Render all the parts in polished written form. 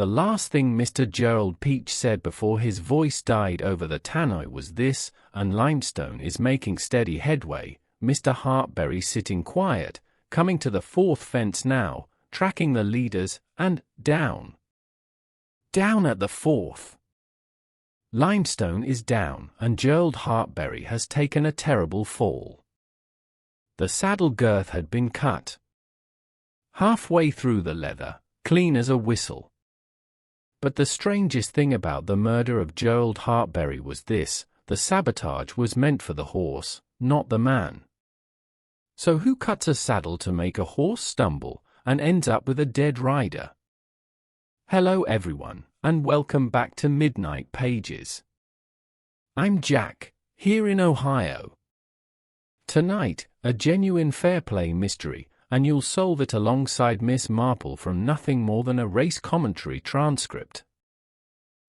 The last thing Mr. Gerald Peach said before his voice died over the tannoy was this, and limestone is making steady headway, Mr. Hartbury sitting quiet, coming to the fourth fence now, tracking the leaders, and down. Down at the fourth. Limestone is down, and Gerald Hartbury has taken a terrible fall. The saddle girth had been cut. Halfway through the leather, clean as a whistle. But the strangest thing about the murder of Gerald Hartbury was this: the sabotage was meant for the horse, not the man. So who cuts a saddle to make a horse stumble, and ends up with a dead rider? Hello everyone, and welcome back to Midnight Pages. I'm Jack, here in Ohio. Tonight, a genuine fair play mystery, and you'll solve it alongside Miss Marple from nothing more than a race commentary transcript.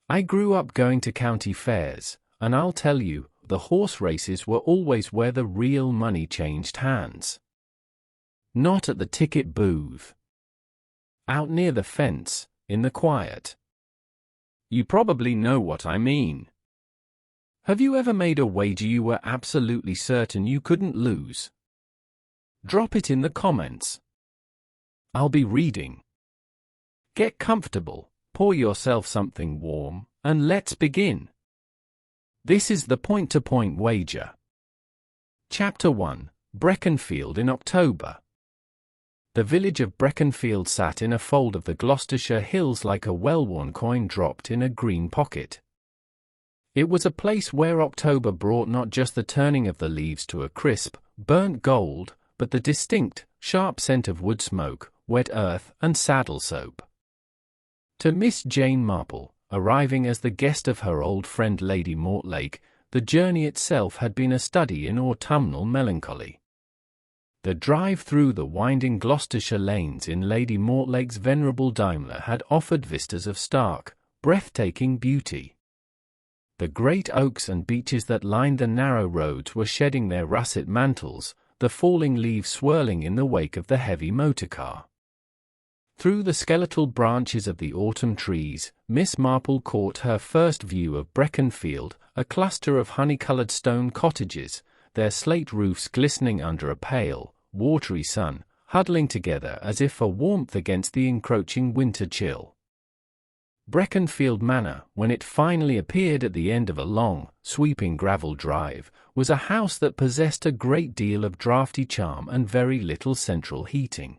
I grew up going to county fairs, and I'll tell you, the horse races were always where the real money changed hands. Not at the ticket booth. Out near the fence, in the quiet. You probably know what I mean. Have you ever made a wager you were absolutely certain you couldn't lose? Drop it in the comments. I'll be reading. Get comfortable, pour yourself something warm, and let's begin. This is the point-to-point wager. Chapter 1, Breckenfield in October. The village of Breckenfield sat in a fold of the Gloucestershire hills like a well-worn coin dropped in a green pocket. It was a place where October brought not just the turning of the leaves to a crisp, burnt gold, but the distinct, sharp scent of wood smoke, wet earth, and saddle soap. To Miss Jane Marple, arriving as the guest of her old friend Lady Mortlake, the journey itself had been a study in autumnal melancholy. The drive through the winding Gloucestershire lanes in Lady Mortlake's venerable Daimler had offered vistas of stark, breathtaking beauty. The great oaks and beeches that lined the narrow roads were shedding their russet mantles, the falling leaves swirling in the wake of the heavy motorcar. Through the skeletal branches of the autumn trees, Miss Marple caught her first view of Breckenfield, a cluster of honey-coloured stone cottages, their slate roofs glistening under a pale, watery sun, huddling together as if for warmth against the encroaching winter chill. Breckenfield Manor, when it finally appeared at the end of a long, sweeping gravel drive, was a house that possessed a great deal of draughty charm and very little central heating.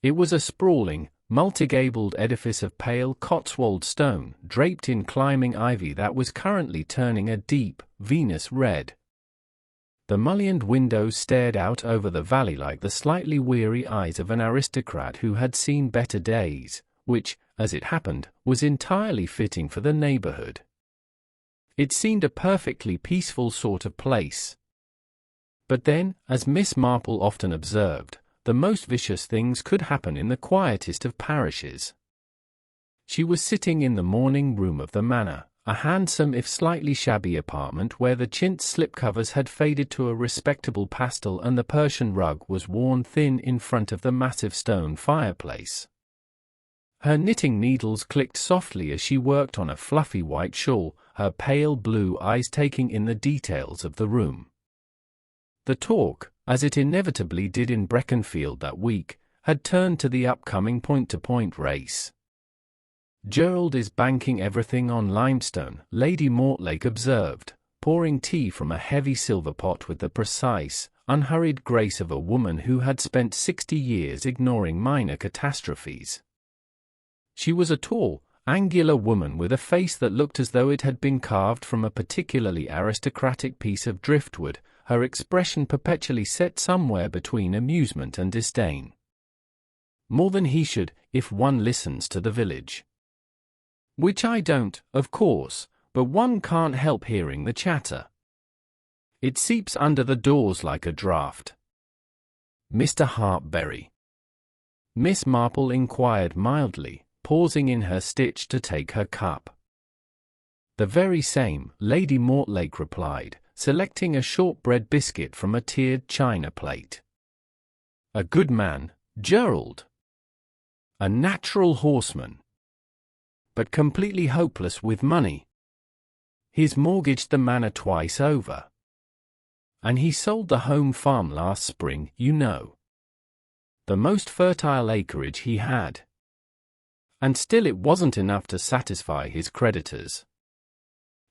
It was a sprawling, multi-gabled edifice of pale Cotswold stone, draped in climbing ivy that was currently turning a deep, Venus red. The mullioned windows stared out over the valley like the slightly weary eyes of an aristocrat who had seen better days, which, as it happened, was entirely fitting for the neighborhood. It seemed a perfectly peaceful sort of place. But then, as Miss Marple often observed, the most vicious things could happen in the quietest of parishes. She was sitting in the morning room of the manor, a handsome if slightly shabby apartment where the chintz slipcovers had faded to a respectable pastel and the Persian rug was worn thin in front of the massive stone fireplace. Her knitting needles clicked softly as she worked on a fluffy white shawl, her pale blue eyes taking in the details of the room. The talk, as it inevitably did in Breckenfield that week, had turned to the upcoming point-to-point race. "Gerald is banking everything on limestone," Lady Mortlake observed, pouring tea from a heavy silver pot with the precise, unhurried grace of a woman who had spent 60 years ignoring minor catastrophes. She was a tall, angular woman with a face that looked as though it had been carved from a particularly aristocratic piece of driftwood, her expression perpetually set somewhere between amusement and disdain. More than he should, if one listens to the village. Which I don't, of course, but one can't help hearing the chatter. It seeps under the doors like a draught. "Mr. Hartbury?" Miss Marple inquired mildly, pausing in her stitch to take her cup. "The very same," Lady Mortlake replied, selecting a shortbread biscuit from a tiered china plate. "A good man, Gerald. A natural horseman. but completely hopeless with money. He's mortgaged the manor twice over. And he sold the home farm last spring, you know. The most fertile acreage he had. And still it wasn't enough to satisfy his creditors.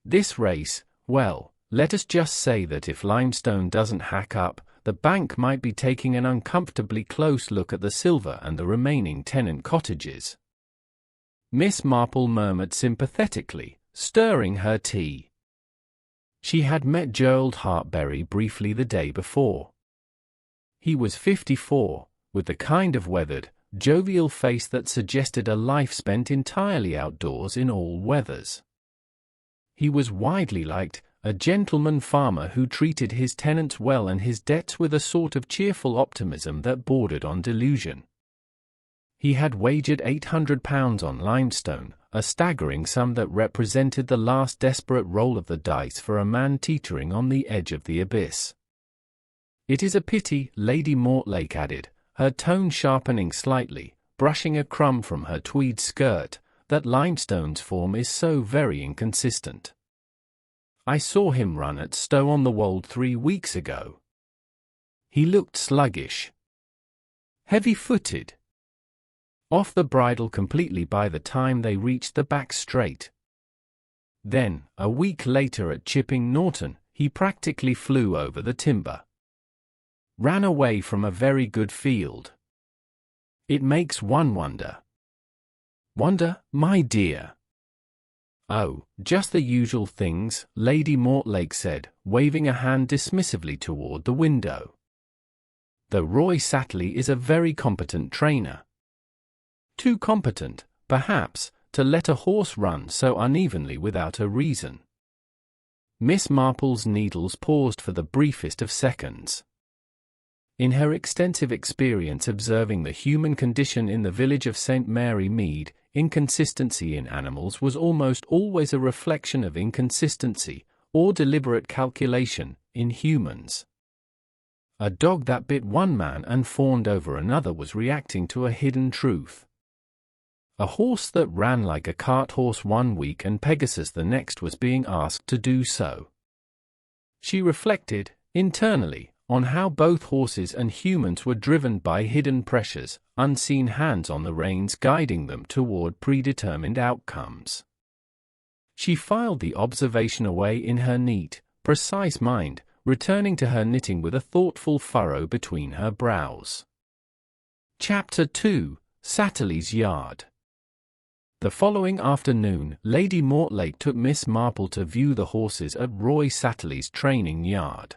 This race, well, let us just say that if limestone doesn't hack up, the bank might be taking an uncomfortably close look at the silver and the remaining tenant cottages. Miss Marple murmured sympathetically, stirring her tea. She had met Gerald Hartbury briefly the day before. He was 54, with the kind of weathered, jovial face that suggested a life spent entirely outdoors in all weathers. He was widely liked, a gentleman farmer who treated his tenants well and his debts with a sort of cheerful optimism that bordered on delusion. He had wagered £800 on limestone, a staggering sum that represented the last desperate roll of the dice for a man teetering on the edge of the abyss. "It is a pity," Lady Mortlake added, her tone sharpening slightly, brushing a crumb from her tweed skirt, "that limestone's form is so very inconsistent. I saw him run at Stow-on-the-Wold 3 weeks ago. He looked sluggish, heavy-footed, off the bridle completely by the time they reached the back straight. Then, a week later at Chipping Norton, he practically flew over the timber. Ran away from a very good field. It makes one wonder." "Wonder, my dear?" "Oh, just the usual things," Lady Mortlake said, waving a hand dismissively toward the window. "Though Roy Satterly is a very competent trainer. Too competent, perhaps, to let a horse run so unevenly without a reason." Miss Marple's needles paused for the briefest of seconds. In her extensive experience observing the human condition in the village of St. Mary Mead, inconsistency in animals was almost always a reflection of inconsistency, or deliberate calculation, in humans. A dog that bit one man and fawned over another was reacting to a hidden truth. A horse that ran like a cart horse one week and Pegasus the next was being asked to do so. She reflected, internally, on how both horses and humans were driven by hidden pressures, unseen hands on the reins guiding them toward predetermined outcomes. She filed the observation away in her neat, precise mind, returning to her knitting with a thoughtful furrow between her brows. Chapter 2: Satterly's Yard. The following afternoon, Lady Mortlake took Miss Marple to view the horses at Roy Satterly's training yard.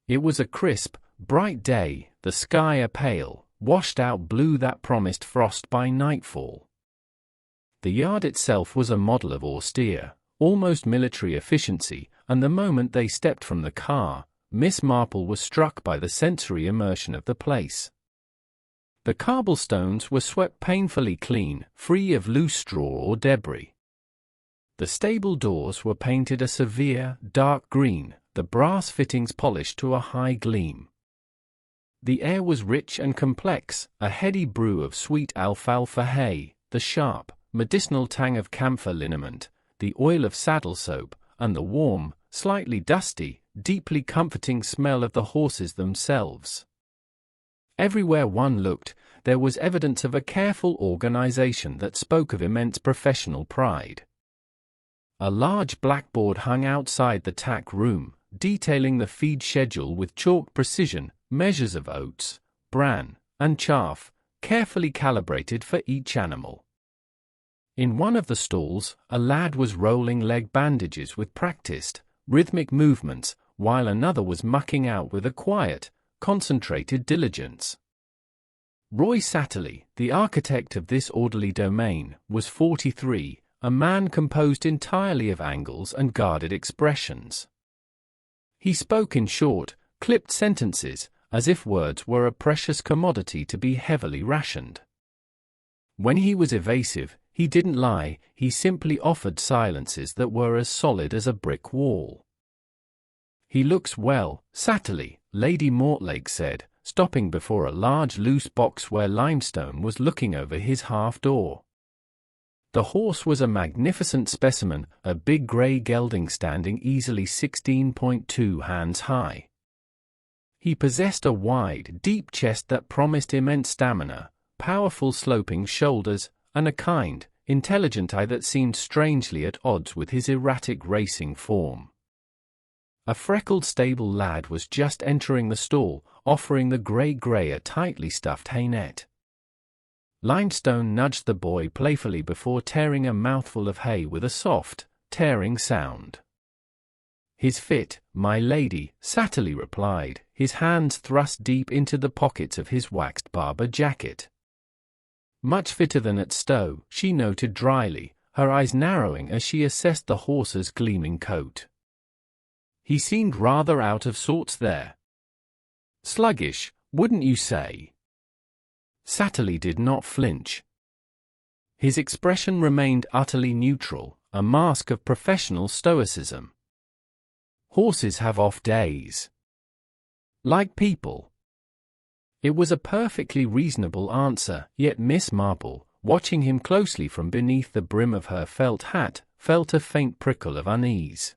It was a crisp, bright day, the sky a pale, washed-out blue that promised frost by nightfall. The yard itself was a model of austere, almost military efficiency, and the moment they stepped from the car, Miss Marple was struck by the sensory immersion of the place. The cobblestones were swept painfully clean, free of loose straw or debris. The stable doors were painted a severe, dark green, the brass fittings polished to a high gleam. The air was rich and complex, a heady brew of sweet alfalfa hay, the sharp, medicinal tang of camphor liniment, the oil of saddle soap, and the warm, slightly dusty, deeply comforting smell of the horses themselves. Everywhere one looked, there was evidence of a careful organization that spoke of immense professional pride. A large blackboard hung outside the tack room, detailing the feed schedule with chalk precision, measures of oats, bran, and chaff, carefully calibrated for each animal. In one of the stalls, a lad was rolling leg bandages with practiced, rhythmic movements, while another was mucking out with a quiet, concentrated diligence. Roy Satterly, the architect of this orderly domain, was 43, a man composed entirely of angles and guarded expressions. He spoke in short, clipped sentences, as if words were a precious commodity to be heavily rationed. When he was evasive, he didn't lie, he simply offered silences that were as solid as a brick wall. "He looks well, Satterly," Lady Mortlake said, stopping before a large loose box where Limestone was looking over his half-door. The horse was a magnificent specimen, a big grey gelding standing easily 16.2 hands high. He possessed a wide, deep chest that promised immense stamina, powerful sloping shoulders, and a kind, intelligent eye that seemed strangely at odds with his erratic racing form. A freckled stable lad was just entering the stall, offering the grey a tightly stuffed haynette. Limestone nudged the boy playfully before tearing a mouthful of hay with a soft, tearing sound. "He's fit, my lady," Satterly replied, his hands thrust deep into the pockets of his waxed barber jacket. "Much fitter than at Stowe," she noted dryly, her eyes narrowing as she assessed the horse's gleaming coat. "He seemed rather out of sorts there. Sluggish, wouldn't you say?" Satterly did not flinch. His expression remained utterly neutral, a mask of professional stoicism. "Horses have off days. Like people." It was a perfectly reasonable answer, yet Miss Marple, watching him closely from beneath the brim of her felt hat, felt a faint prickle of unease.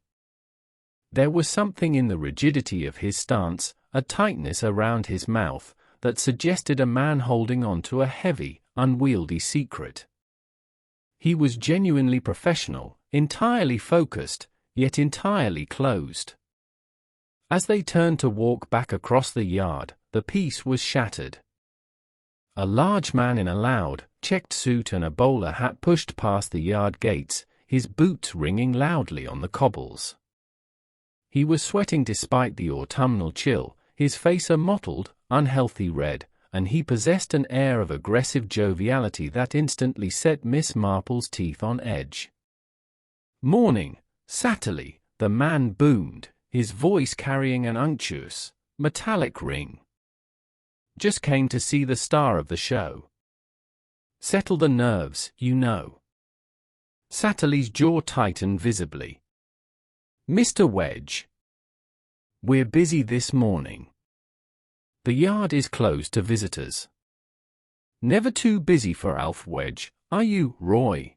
There was something in the rigidity of his stance, a tightness around his mouth, that suggested a man holding on to a heavy, unwieldy secret. He was genuinely professional, entirely focused, yet entirely closed. As they turned to walk back across the yard, the peace was shattered. A large man in a loud, checked suit and a bowler hat pushed past the yard gates, his boots ringing loudly on the cobbles. He was sweating despite the autumnal chill, his face a mottled, unhealthy red, and he possessed an air of aggressive joviality that instantly set Miss Marple's teeth on edge. "Morning, Satterly," the man boomed, his voice carrying an unctuous, metallic ring. "Just came to see the star of the show. Settle the nerves, you know." Satterly's jaw tightened visibly. "Mr. Wedge, we're busy this morning. The yard is closed to visitors." "Never too busy for Alf Wedge, are you, Roy?"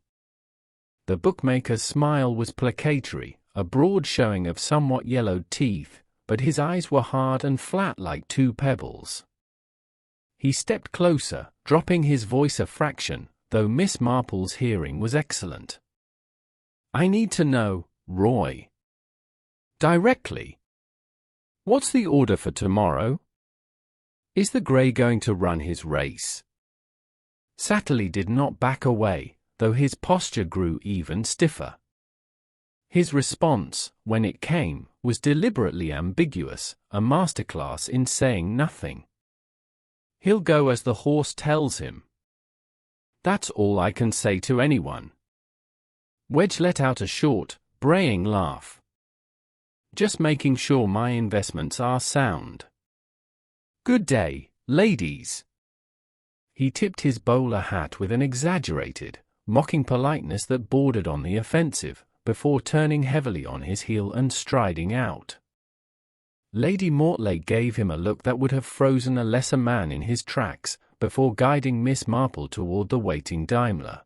The bookmaker's smile was placatory, a broad showing of somewhat yellowed teeth, but his eyes were hard and flat like two pebbles. He stepped closer, dropping his voice a fraction, though Miss Marple's hearing was excellent. "I need to know, Roy. Directly. What's the order for tomorrow? Is the grey going to run his race?" Satterly did not back away, though his posture grew even stiffer. His response, when it came, was deliberately ambiguous, a masterclass in saying nothing. "He'll go as the horse tells him. That's all I can say to anyone." Wedge let out a short, braying laugh. "Just making sure my investments are sound. Good day, ladies." He tipped his bowler hat with an exaggerated, mocking politeness that bordered on the offensive, before turning heavily on his heel and striding out. Lady Mortlake gave him a look that would have frozen a lesser man in his tracks, before guiding Miss Marple toward the waiting Daimler.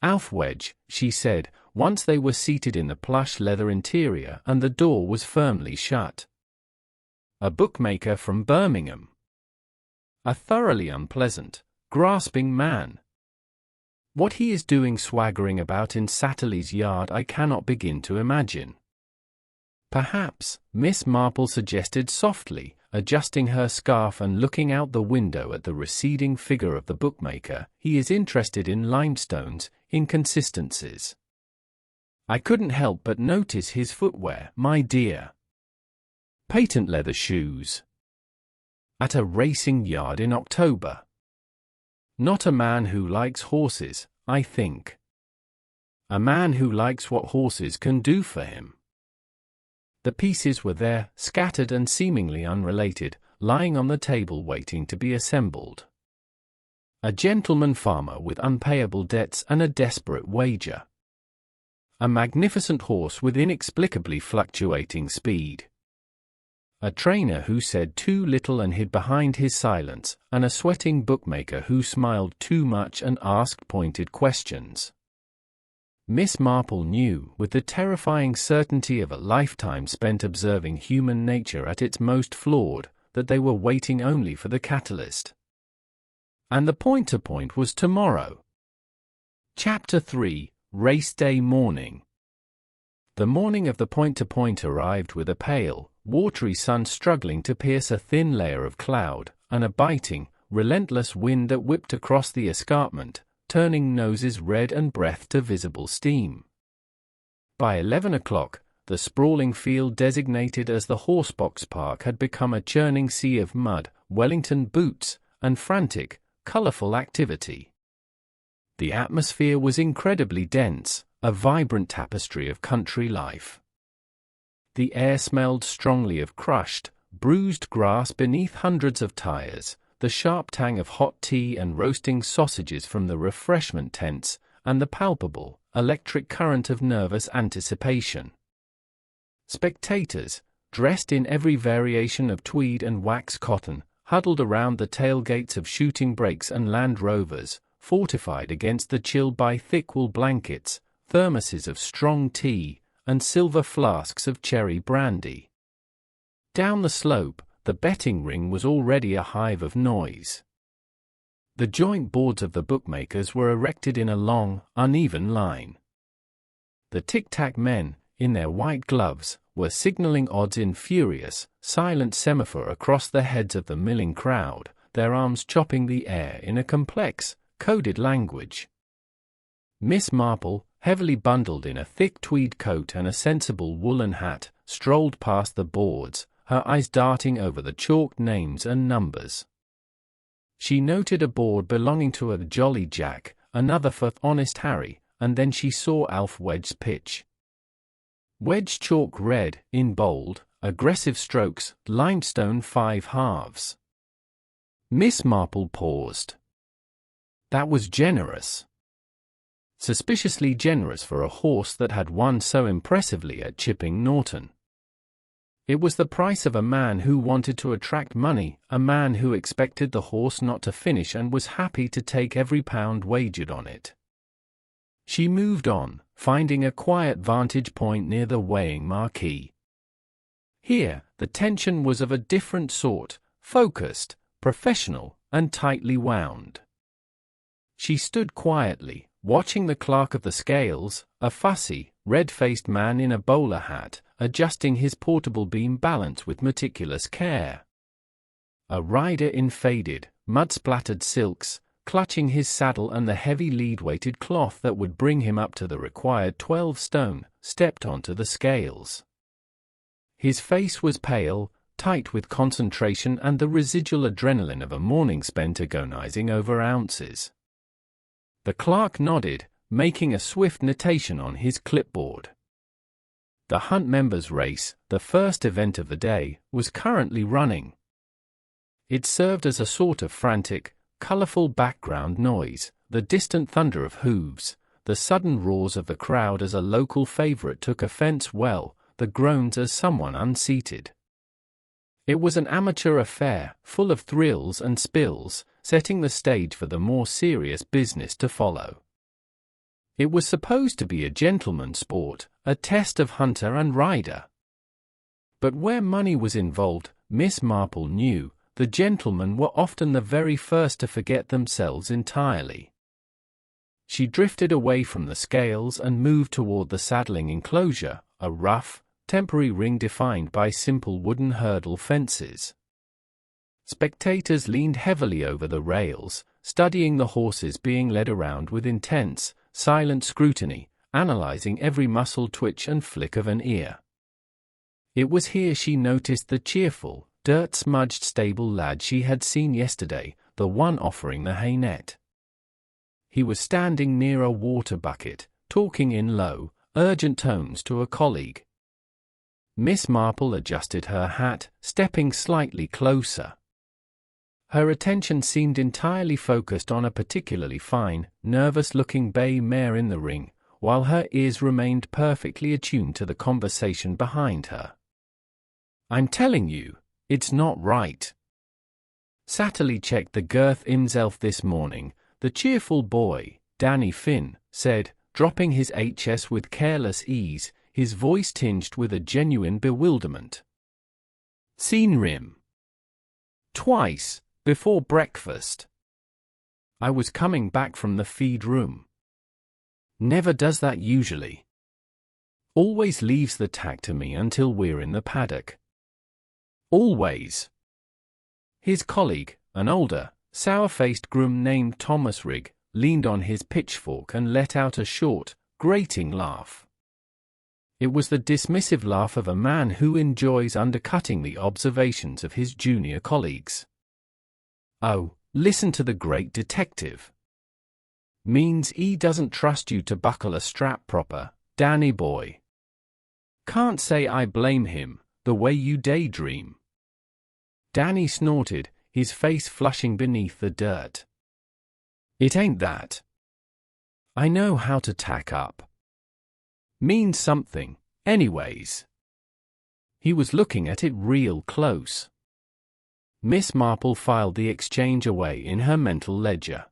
"Alf Wedge," she said, once they were seated in the plush leather interior and the door was firmly shut. "A bookmaker from Birmingham. A thoroughly unpleasant, grasping man. What he is doing swaggering about in Satterly's yard I cannot begin to imagine." "Perhaps," Miss Marple suggested softly, adjusting her scarf and looking out the window at the receding figure of the bookmaker, "he is interested in Limestone's inconsistencies. I couldn't help but notice his footwear, my dear. Patent leather shoes. At a racing yard in October. Not a man who likes horses, I think. A man who likes what horses can do for him." The pieces were there, scattered and seemingly unrelated, lying on the table waiting to be assembled. A gentleman farmer with unpayable debts and a desperate wager. A magnificent horse with inexplicably fluctuating speed. a trainer who said too little and hid behind his silence, and a sweating bookmaker who smiled too much and asked pointed questions. Miss Marple knew, with the terrifying certainty of a lifetime spent observing human nature at its most flawed, that they were waiting only for the catalyst. And the point was tomorrow. Chapter 3, Race Day Morning. The morning of the point arrived with a pale, watery sun struggling to pierce a thin layer of cloud, and a biting, relentless wind that whipped across the escarpment, turning noses red and breath to visible steam. By 11 o'clock, the sprawling field designated as the Horsebox Park had become a churning sea of mud, Wellington boots, and frantic, colorful activity. The atmosphere was incredibly dense, a vibrant tapestry of country life. The air smelled strongly of crushed, bruised grass beneath hundreds of tires, the sharp tang of hot tea and roasting sausages from the refreshment tents, and the palpable, electric current of nervous anticipation. Spectators, dressed in every variation of tweed and wax cotton, huddled around the tailgates of shooting brakes and Land Rovers, fortified against the chill by thick wool blankets, thermoses of strong tea, and silver flasks of cherry brandy. Down the slope, the betting ring was already a hive of noise. The joint boards of the bookmakers were erected in a long, uneven line. The tic-tac men, in their white gloves, were signaling odds in furious, silent semaphore across the heads of the milling crowd, their arms chopping the air in a complex, coded language. Miss Marple, heavily bundled in a thick tweed coat and a sensible woolen hat, strolled past the boards, her eyes darting over the chalked names and numbers. She noted a board belonging to a Jolly Jack, another for Honest Harry, and then she saw Alf Wedge's pitch. Wedge chalk read, in bold, aggressive strokes, limestone 5 halves. Miss Marple paused. That was generous. Suspiciously generous for a horse that had won so impressively at Chipping Norton. It was the price of a man who wanted to attract money, a man who expected the horse not to finish and was happy to take every pound wagered on it. She moved on, finding a quiet vantage point near the weighing marquee. Here, the tension was of a different sort, focused, professional, and tightly wound. She stood quietly, watching the clerk of the scales, a fussy, red-faced man in a bowler hat, adjusting his portable beam balance with meticulous care. A rider in faded, mud-splattered silks, clutching his saddle and the heavy lead-weighted cloth that would bring him up to the required 12 stone, stepped onto the scales. His face was pale, tight with concentration and the residual adrenaline of a morning spent agonizing over ounces. The clerk nodded, making a swift notation on his clipboard. The Hunt Members' Race, the first event of the day, was currently running. It served as a sort of frantic, colorful background noise, the distant thunder of hooves, the sudden roars of the crowd as a local favorite took offense, the groans as someone unseated. It was an amateur affair, full of thrills and spills, setting the stage for the more serious business to follow. It was supposed to be a gentleman's sport, a test of hunter and rider. But where money was involved, Miss Marple knew, the gentlemen were often the very first to forget themselves entirely. She drifted away from the scales and moved toward the saddling enclosure, a rough, temporary ring defined by simple wooden hurdle fences. Spectators leaned heavily over the rails, studying the horses being led around with intense, silent scrutiny, analyzing every muscle twitch and flick of an ear. It was here she noticed the cheerful, dirt-smudged stable lad she had seen yesterday, the one offering the hay net. He was standing near a water bucket, talking in low, urgent tones to a colleague. Miss Marple adjusted her hat, stepping slightly closer. Her attention seemed entirely focused on a particularly fine, nervous-looking bay mare in the ring, while her ears remained perfectly attuned to the conversation behind her. I'm telling you, it's not right. Satterly checked the girth himself this morning, the cheerful boy, Danny Finn, said, dropping his HS with careless ease, his voice tinged with a genuine bewilderment. Seen him. Twice, before breakfast. I was coming back from the feed room. Never does that usually. Always leaves the tack to me until we're in the paddock. Always. His colleague, an older, sour-faced groom named Thomas Rigg, leaned on his pitchfork and let out a short, grating laugh. It was the dismissive laugh of a man who enjoys undercutting the observations of his junior colleagues. Oh, listen to the great detective. Means he doesn't trust you to buckle a strap proper, Danny boy. Can't say I blame him, the way you daydream. Danny snorted, his face flushing beneath the dirt. It ain't that. I know how to tack up. Means something, anyways. He was looking at it real close. Miss Marple filed the exchange away in her mental ledger.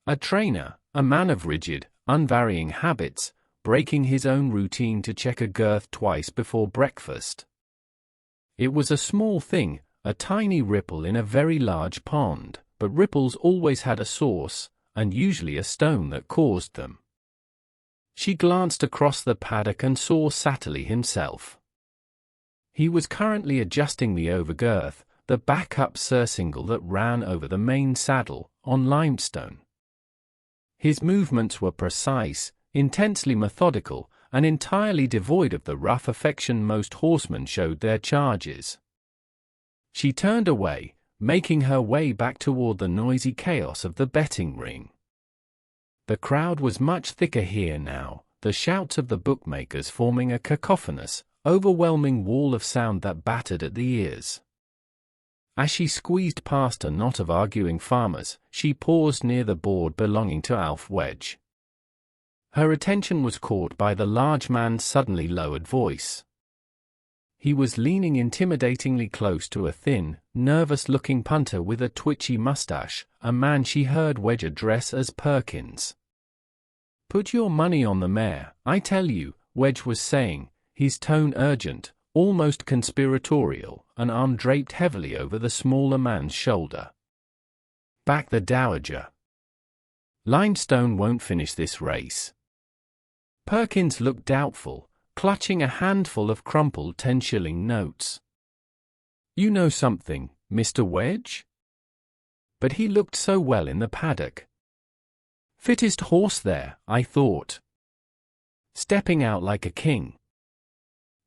A trainer, a man of rigid, unvarying habits, breaking his own routine to check a girth twice before breakfast. It was a small thing, a tiny ripple in a very large pond, but ripples always had a source, and usually a stone that caused them. She glanced across the paddock and saw Satterly himself. He was currently adjusting the overgirth, the back-up surcingle that ran over the main saddle, on limestone. His movements were precise, intensely methodical, and entirely devoid of the rough affection most horsemen showed their charges. She turned away, making her way back toward the noisy chaos of the betting ring. The crowd was much thicker here now, the shouts of the bookmakers forming a cacophonous, overwhelming wall of sound that battered at the ears. As she squeezed past a knot of arguing farmers, she paused near the board belonging to Alf Wedge. Her attention was caught by the large man's suddenly lowered voice. He was leaning intimidatingly close to a thin, nervous-looking punter with a twitchy mustache, a man she heard Wedge address as Perkins. "Put your money on the mare, I tell you," Wedge was saying, his tone urgent, almost conspiratorial, an arm draped heavily over the smaller man's shoulder. "Back the dowager. Limestone won't finish this race." Perkins looked doubtful, clutching a handful of crumpled 10-shilling notes. "You know something, Mr. Wedge?" But he looked so well in the paddock. Fittest horse there, I thought. Stepping out like a king.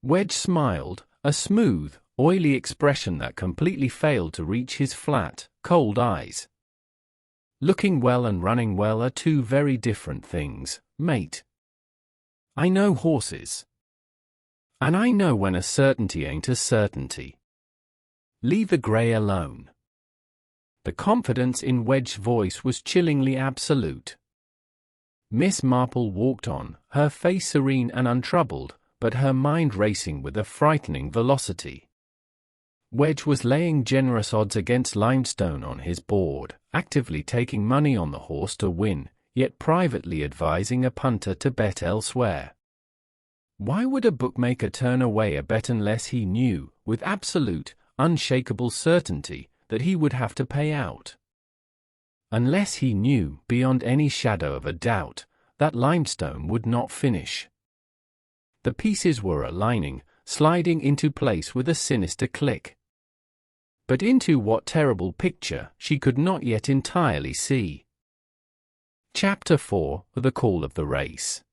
Wedge smiled, a smooth, oily expression that completely failed to reach his flat, cold eyes. Looking well and running well are two very different things, mate. I know horses. And I know when a certainty ain't a certainty. Leave the grey alone. The confidence in Wedge's voice was chillingly absolute. Miss Marple walked on, her face serene and untroubled, but her mind racing with a frightening velocity. Wedge was laying generous odds against Limestone on his board, actively taking money on the horse to win, yet privately advising a punter to bet elsewhere. Why would a bookmaker turn away a bet unless he knew, with absolute, unshakable certainty, that he would have to pay out? Unless he knew, beyond any shadow of a doubt, that Limestone would not finish. The pieces were aligning, sliding into place with a sinister click. But into what terrible picture she could not yet entirely see. Chapter 4: The Call of the Race.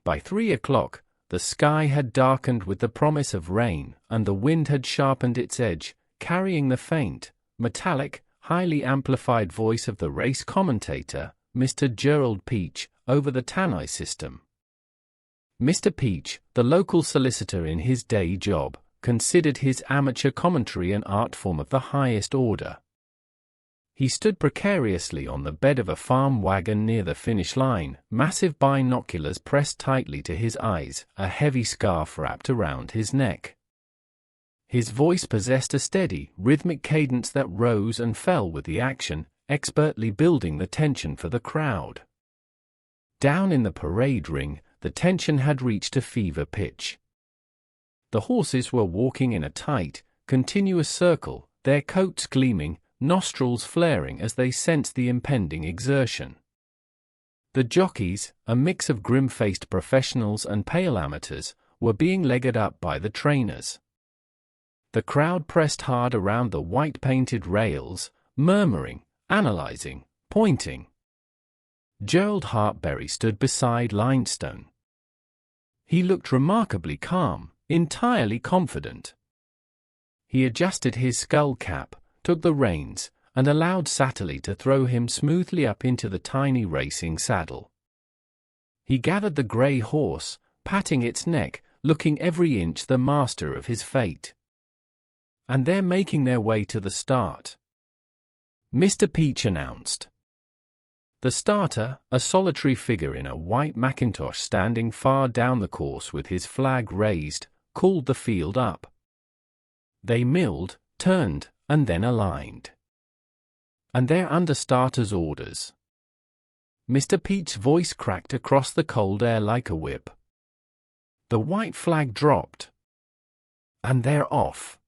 By 3 o'clock, the sky had darkened with the promise of rain, and the wind had sharpened its edge, carrying the faint, metallic, highly amplified voice of the race commentator, Mr. Gerald Peach, over the tannoy system. Mr. Peach, the local solicitor in his day job, considered his amateur commentary an art form of the highest order. He stood precariously on the bed of a farm wagon near the finish line, massive binoculars pressed tightly to his eyes, a heavy scarf wrapped around his neck. His voice possessed a steady, rhythmic cadence that rose and fell with the action, expertly building the tension for the crowd. Down in the parade ring, the tension had reached a fever pitch. The horses were walking in a tight, continuous circle, their coats gleaming, nostrils flaring as they sensed the impending exertion. The jockeys, a mix of grim-faced professionals and pale amateurs, were being legged up by the trainers. The crowd pressed hard around the white-painted rails, murmuring, analyzing, pointing. Gerald Hartbury stood beside Limestone. He looked remarkably calm, entirely confident. He adjusted his skull cap, took the reins, and allowed Satterly to throw him smoothly up into the tiny racing saddle. He gathered the grey horse, patting its neck, looking every inch the master of his fate. And they're making their way to the start, Mr. Peach announced. The starter, a solitary figure in a white mackintosh standing far down the course with his flag raised, called the field up. They milled, turned, and then aligned. And they're under starter's orders. Mr. Peach's voice cracked across the cold air like a whip. The white flag dropped. And they're off.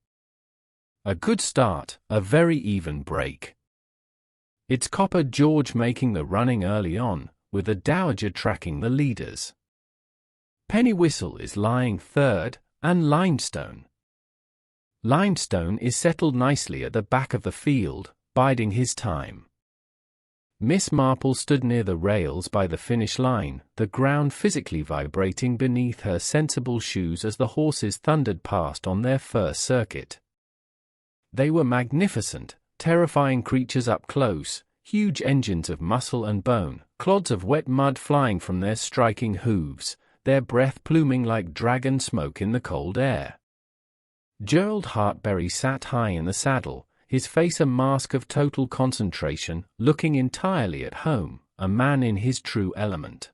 A good start, a very even break. It's Copper George making the running early on, with the Dowager tracking the leaders. Penny Whistle is lying third, and Limestone. Limestone is settled nicely at the back of the field, biding his time. Miss Marple stood near the rails by the finish line, the ground physically vibrating beneath her sensible shoes as the horses thundered past on their first circuit. They were magnificent, terrifying creatures up close, huge engines of muscle and bone, clods of wet mud flying from their striking hooves, their breath pluming like dragon smoke in the cold air. Gerald Hartbury sat high in the saddle, his face a mask of total concentration, looking entirely at home, a man in his true element.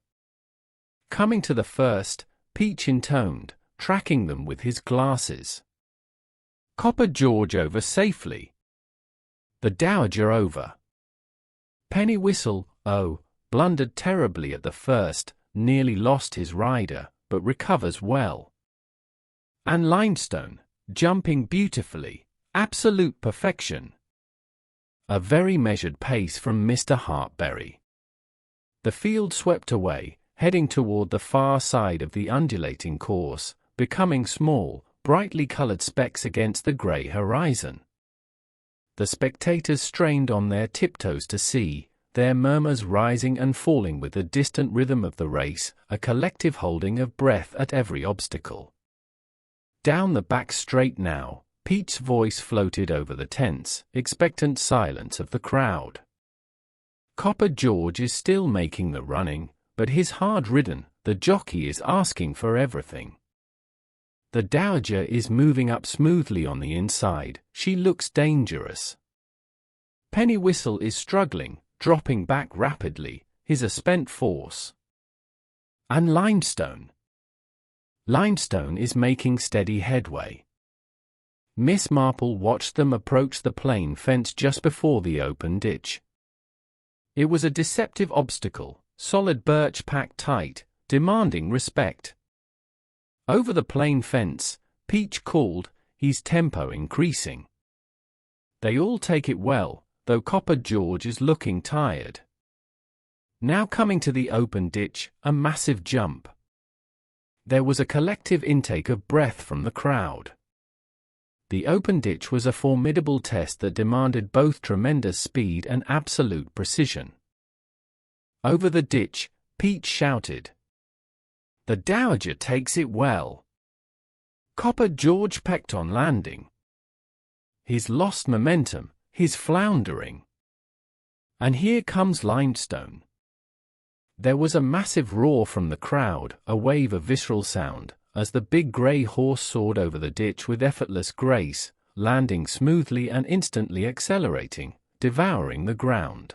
Coming to the first, Peach intoned, tracking them with his glasses. Copper George over safely. The Dowager over. Penny Whistle, blundered terribly at the first, nearly lost his rider, but recovers well. And Limestone, jumping beautifully, absolute perfection. A very measured pace from Mr. Hartbury. The field swept away, heading toward the far side of the undulating course, becoming small, brightly colored specks against the gray horizon. The spectators strained on their tiptoes to see, their murmurs rising and falling with the distant rhythm of the race, a collective holding of breath at every obstacle. Down the back straight now, Peach's voice floated over the tense, expectant silence of the crowd. Copper George is still making the running, but his hard-ridden, the jockey is asking for everything. The Dowager is moving up smoothly on the inside, she looks dangerous. Penny Whistle is struggling, dropping back rapidly, his a spent force. And Limestone. Limestone is making steady headway. Miss Marple watched them approach the plain fence just before the open ditch. It was a deceptive obstacle, solid birch packed tight, demanding respect. Over the plain fence, Peach called, his tempo increasing. They all take it well, though Copper George is looking tired. Now coming to the open ditch, a massive jump. There was a collective intake of breath from the crowd. The open ditch was a formidable test that demanded both tremendous speed and absolute precision. Over the ditch, Peach shouted. The Dowager takes it well. Copper George pecked on landing. He's lost momentum, he's floundering. And here comes Limestone. There was a massive roar from the crowd, a wave of visceral sound, as the big grey horse soared over the ditch with effortless grace, landing smoothly and instantly accelerating, devouring the ground.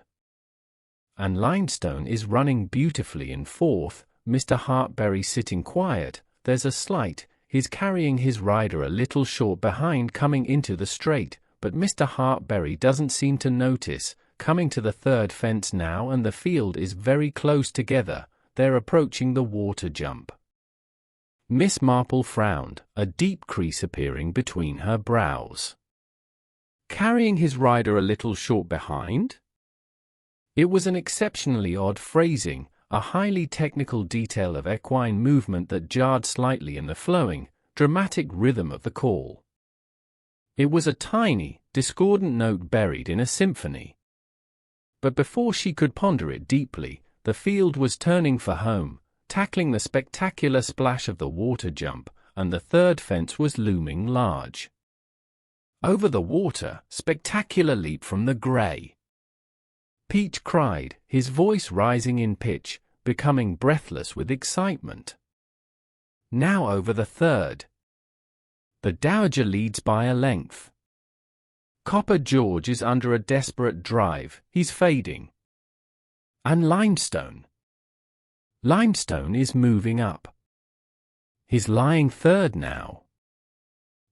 And Limestone is running beautifully in fourth, Mr. Hartbury sitting quiet, there's a slight, he's carrying his rider a little short behind coming into the straight, but Mr. Hartbury doesn't seem to notice, coming to the third fence now, and the field is very close together. They're approaching the water jump. Miss Marple frowned, a deep crease appearing between her brows. Carrying his rider a little short behind? It was an exceptionally odd phrasing, a highly technical detail of equine movement that jarred slightly in the flowing, dramatic rhythm of the call. It was a tiny, discordant note buried in a symphony. But before she could ponder it deeply, the field was turning for home, tackling the spectacular splash of the water jump, and the third fence was looming large. Over the water, spectacular leap from the grey. Peach cried, his voice rising in pitch, becoming breathless with excitement. Now over the third. The Dowager leads by a length. Copper George is under a desperate drive, he's fading. And Limestone. Limestone is moving up. He's lying third now.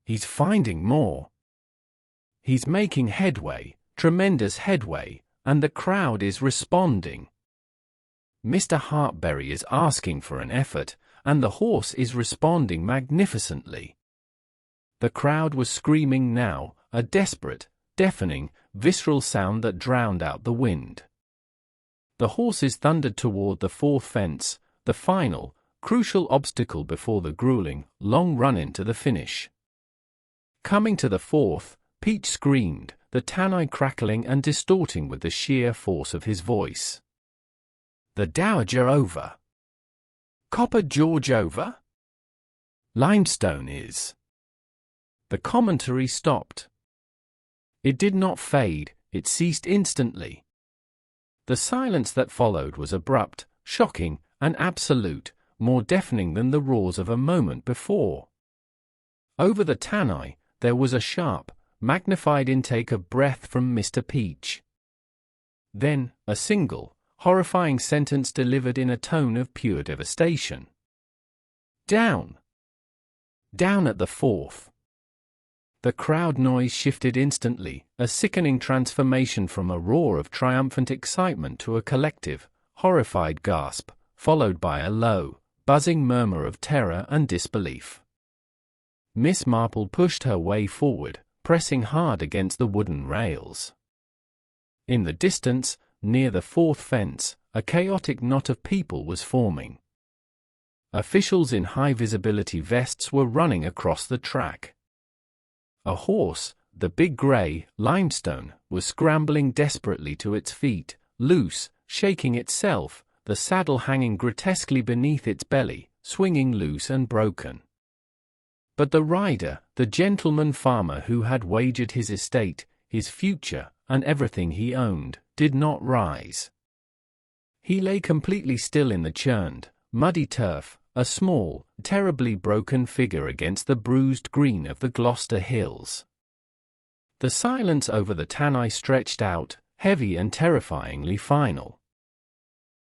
He's finding more. He's making headway, tremendous headway, and the crowd is responding. Mr. Hartbury is asking for an effort, and the horse is responding magnificently. The crowd was screaming now, a desperate, deafening, visceral sound that drowned out the wind. The horses thundered toward the fourth fence, the final, crucial obstacle before the grueling, long run-in to the finish. Coming to the fourth, Peach screamed, the tannoy crackling and distorting with the sheer force of his voice. The Dowager over. Copper George over? Limestone is. The commentary stopped. It did not fade, it ceased instantly. The silence that followed was abrupt, shocking, and absolute, more deafening than the roars of a moment before. Over the tannoy, there was a sharp, magnified intake of breath from Mr. Peach. Then, a single, horrifying sentence delivered in a tone of pure devastation. Down. Down at the fourth. The crowd noise shifted instantly, a sickening transformation from a roar of triumphant excitement to a collective, horrified gasp, followed by a low, buzzing murmur of terror and disbelief. Miss Marple pushed her way forward, pressing hard against the wooden rails. In the distance, near the fourth fence, a chaotic knot of people was forming. Officials in high-visibility vests were running across the track. A horse, the big grey, Limestone, was scrambling desperately to its feet, loose, shaking itself, the saddle hanging grotesquely beneath its belly, swinging loose and broken. But the rider, the gentleman farmer who had wagered his estate, his future, and everything he owned, did not rise. He lay completely still in the churned, muddy turf, a small, terribly broken figure against the bruised green of the Gloucester hills. The silence over the tannoy stretched out, heavy and terrifyingly final.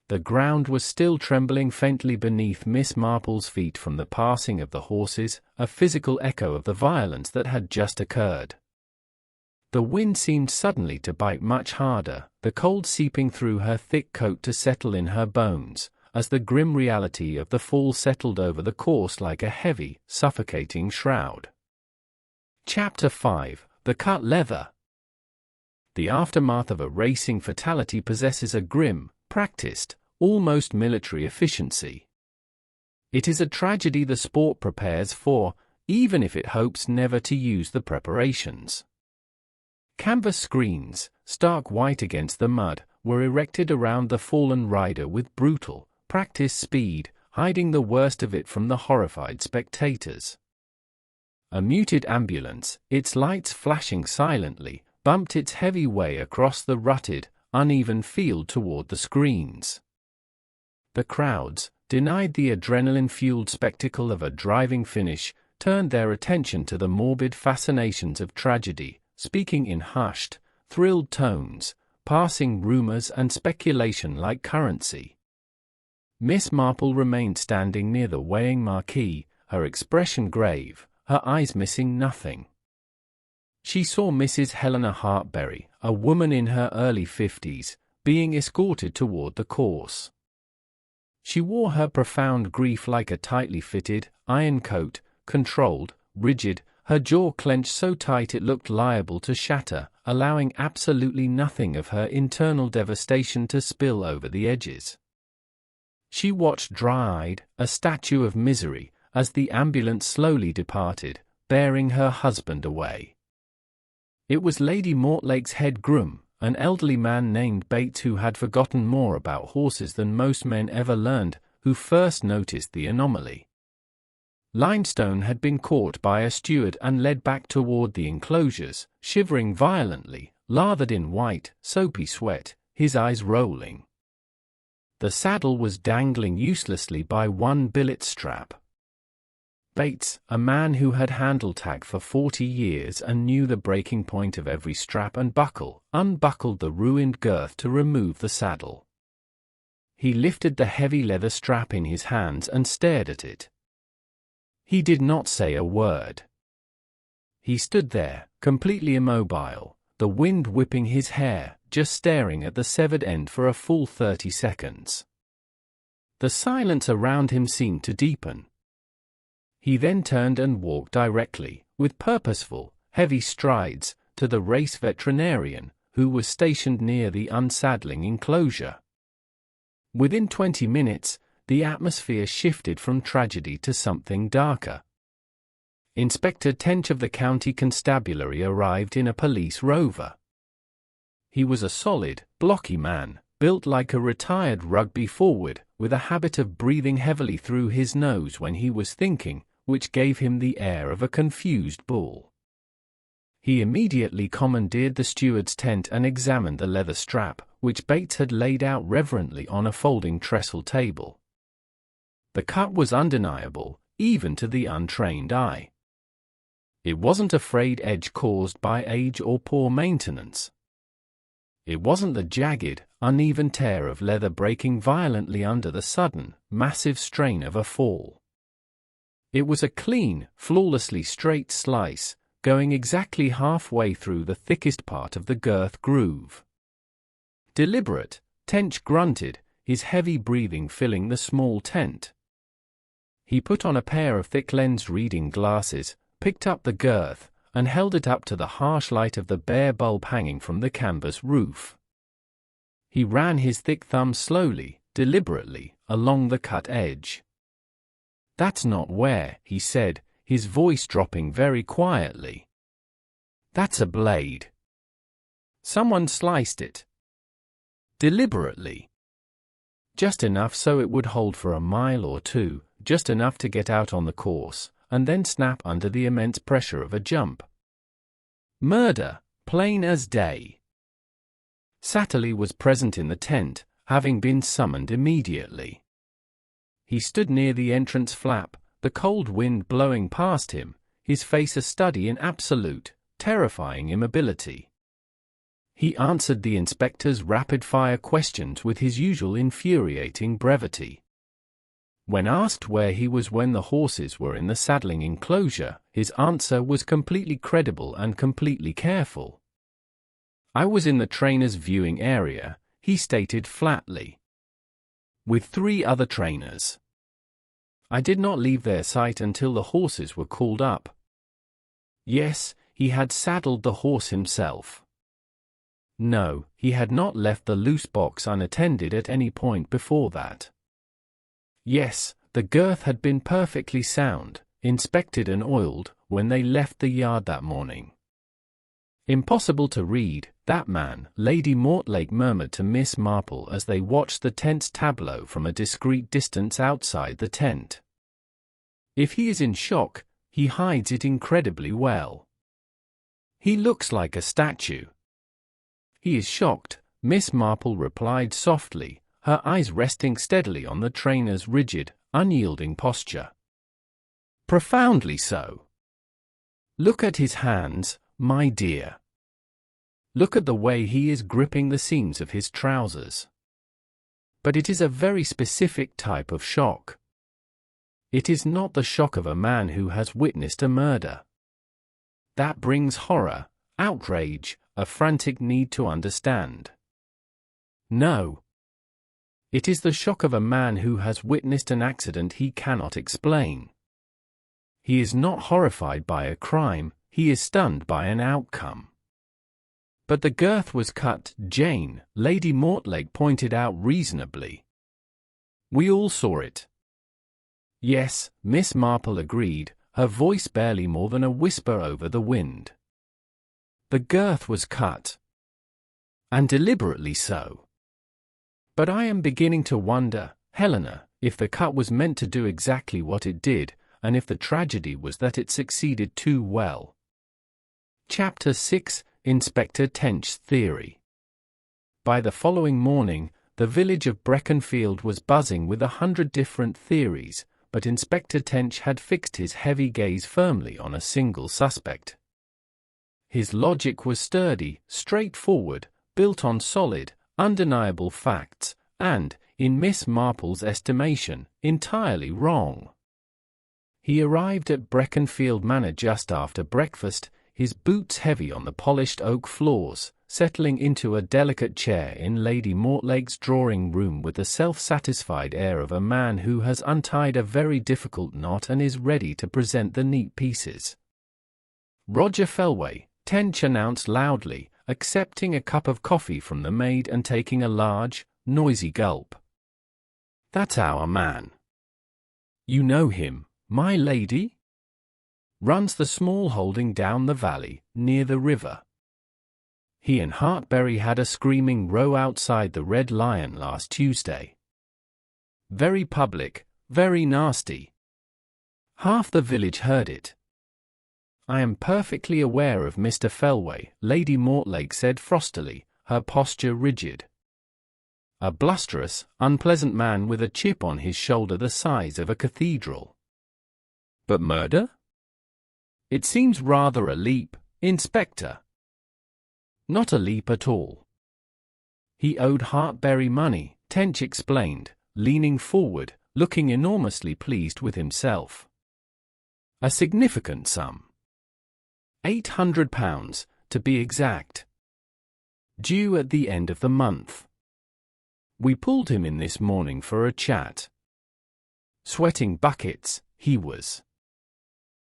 The ground was still trembling faintly beneath Miss Marple's feet from the passing of the horses, a physical echo of the violence that had just occurred. The wind seemed suddenly to bite much harder, the cold seeping through her thick coat to settle in her bones, as the grim reality of the fall settled over the course like a heavy, suffocating shroud. Chapter 5: The Cut Leather. The aftermath of a racing fatality possesses a grim, practiced, almost military efficiency. It is a tragedy the sport prepares for, even if it hopes never to use the preparations. Canvas screens, stark white against the mud, were erected around the fallen rider with brutal, practiced speed, hiding the worst of it from the horrified spectators. A muted ambulance, its lights flashing silently, bumped its heavy way across the rutted, uneven field toward the screens. The crowds, denied the adrenaline-fueled spectacle of a driving finish, turned their attention to the morbid fascinations of tragedy, speaking in hushed, thrilled tones, passing rumors and speculation like currency. Miss Marple remained standing near the weighing marquee, her expression grave, her eyes missing nothing. She saw Mrs. Helena Hartbury, a woman in her early 50s, being escorted toward the course. She wore her profound grief like a tightly fitted, iron coat, controlled, rigid, her jaw clenched so tight it looked liable to shatter, allowing absolutely nothing of her internal devastation to spill over the edges. She watched dry-eyed, a statue of misery, as the ambulance slowly departed, bearing her husband away. It was Lady Mortlake's head groom, an elderly man named Bates who had forgotten more about horses than most men ever learned, who first noticed the anomaly. Limestone had been caught by a steward and led back toward the enclosures, shivering violently, lathered in white, soapy sweat, his eyes rolling. The saddle was dangling uselessly by one billet strap. Bates, a man who had handled Tack for 40 years and knew the breaking point of every strap and buckle, unbuckled the ruined girth to remove the saddle. He lifted the heavy leather strap in his hands and stared at it. He did not say a word. He stood there, completely immobile, the wind whipping his hair, just staring at the severed end for a full 30 seconds. The silence around him seemed to deepen. He then turned and walked directly, with purposeful, heavy strides, to the race veterinarian, who was stationed near the unsaddling enclosure. Within 20 minutes, the atmosphere shifted from tragedy to something darker. Inspector Tench of the County Constabulary arrived in a police rover. He was a solid, blocky man, built like a retired rugby forward, with a habit of breathing heavily through his nose when he was thinking, which gave him the air of a confused bull. He immediately commandeered the steward's tent and examined the leather strap, which Bates had laid out reverently on a folding trestle table. The cut was undeniable, even to the untrained eye. It wasn't a frayed edge caused by age or poor maintenance. It wasn't the jagged, uneven tear of leather breaking violently under the sudden, massive strain of a fall. It was a clean, flawlessly straight slice, going exactly halfway through the thickest part of the girth groove. Deliberate, Tench grunted, his heavy breathing filling the small tent. He put on a pair of thick-lensed reading glasses, picked up the girth, and held it up to the harsh light of the bare bulb hanging from the canvas roof. He ran his thick thumb slowly, deliberately, along the cut edge. "That's not where," he said, his voice dropping very quietly. "That's a blade. Someone sliced it. Deliberately. Just enough so it would hold for a mile or two, just enough to get out on the course, and then snap under the immense pressure of a jump. Murder, plain as day." Satterly was present in the tent, having been summoned immediately. He stood near the entrance flap, the cold wind blowing past him, his face a study in absolute, terrifying immobility. He answered the inspector's rapid-fire questions with his usual infuriating brevity. When asked where he was when the horses were in the saddling enclosure, his answer was completely credible and completely careful. "I was in the trainer's viewing area," he stated flatly. "With 3 other trainers. I did not leave their sight until the horses were called up." Yes, he had saddled the horse himself. No, he had not left the loose box unattended at any point before that. Yes, the girth had been perfectly sound, inspected and oiled, when they left the yard that morning. "Impossible to read, that man," Lady Mortlake murmured to Miss Marple as they watched the tent's tableau from a discreet distance outside the tent. "If he is in shock, he hides it incredibly well. He looks like a statue." "He is shocked," Miss Marple replied softly, her eyes resting steadily on the trainer's rigid, unyielding posture. "Profoundly so. Look at his hands, my dear. Look at the way he is gripping the seams of his trousers. But it is a very specific type of shock. It is not the shock of a man who has witnessed a murder. That brings horror, outrage, a frantic need to understand. No. It is the shock of a man who has witnessed an accident he cannot explain. He is not horrified by a crime, he is stunned by an outcome. But the girth was cut, Jane, Lady Mortlake pointed out reasonably. We all saw it. Yes, Miss Marple agreed, her voice barely more than a whisper over the wind. The girth was cut. And deliberately so. But I am beginning to wonder, Helena, if the cut was meant to do exactly what it did, and if the tragedy was that it succeeded too well. Chapter 6, Inspector Tench's Theory. By the following morning, the village of Breckenfield was buzzing with 100 different theories, but Inspector Tench had fixed his heavy gaze firmly on a single suspect. His logic was sturdy, straightforward, built on solid, undeniable facts, and, in Miss Marple's estimation, entirely wrong. He arrived at Breckenfield Manor just after breakfast, his boots heavy on the polished oak floors, settling into a delicate chair in Lady Mortlake's drawing-room with the self-satisfied air of a man who has untied a very difficult knot and is ready to present the neat pieces. "Roger Felway," Tench announced loudly, accepting a cup of coffee from the maid and taking a large, noisy gulp. "That's our man." "You know him, my lady?" "Runs the small holding down the valley, near the river. He and Hartbury had a screaming row outside the Red Lion last Tuesday. Very public, very nasty. Half the village heard it." "I am perfectly aware of Mr. Felway," Lady Mortlake said frostily, her posture rigid. "A blusterous, unpleasant man with a chip on his shoulder the size of a cathedral." "But murder? It seems rather a leap, Inspector." "Not a leap at all. He owed Hartbury money," Tench explained, leaning forward, looking enormously pleased with himself. "A significant sum. £800, to be exact. Due at the end of the month. We pulled him in this morning for a chat. Sweating buckets, he was.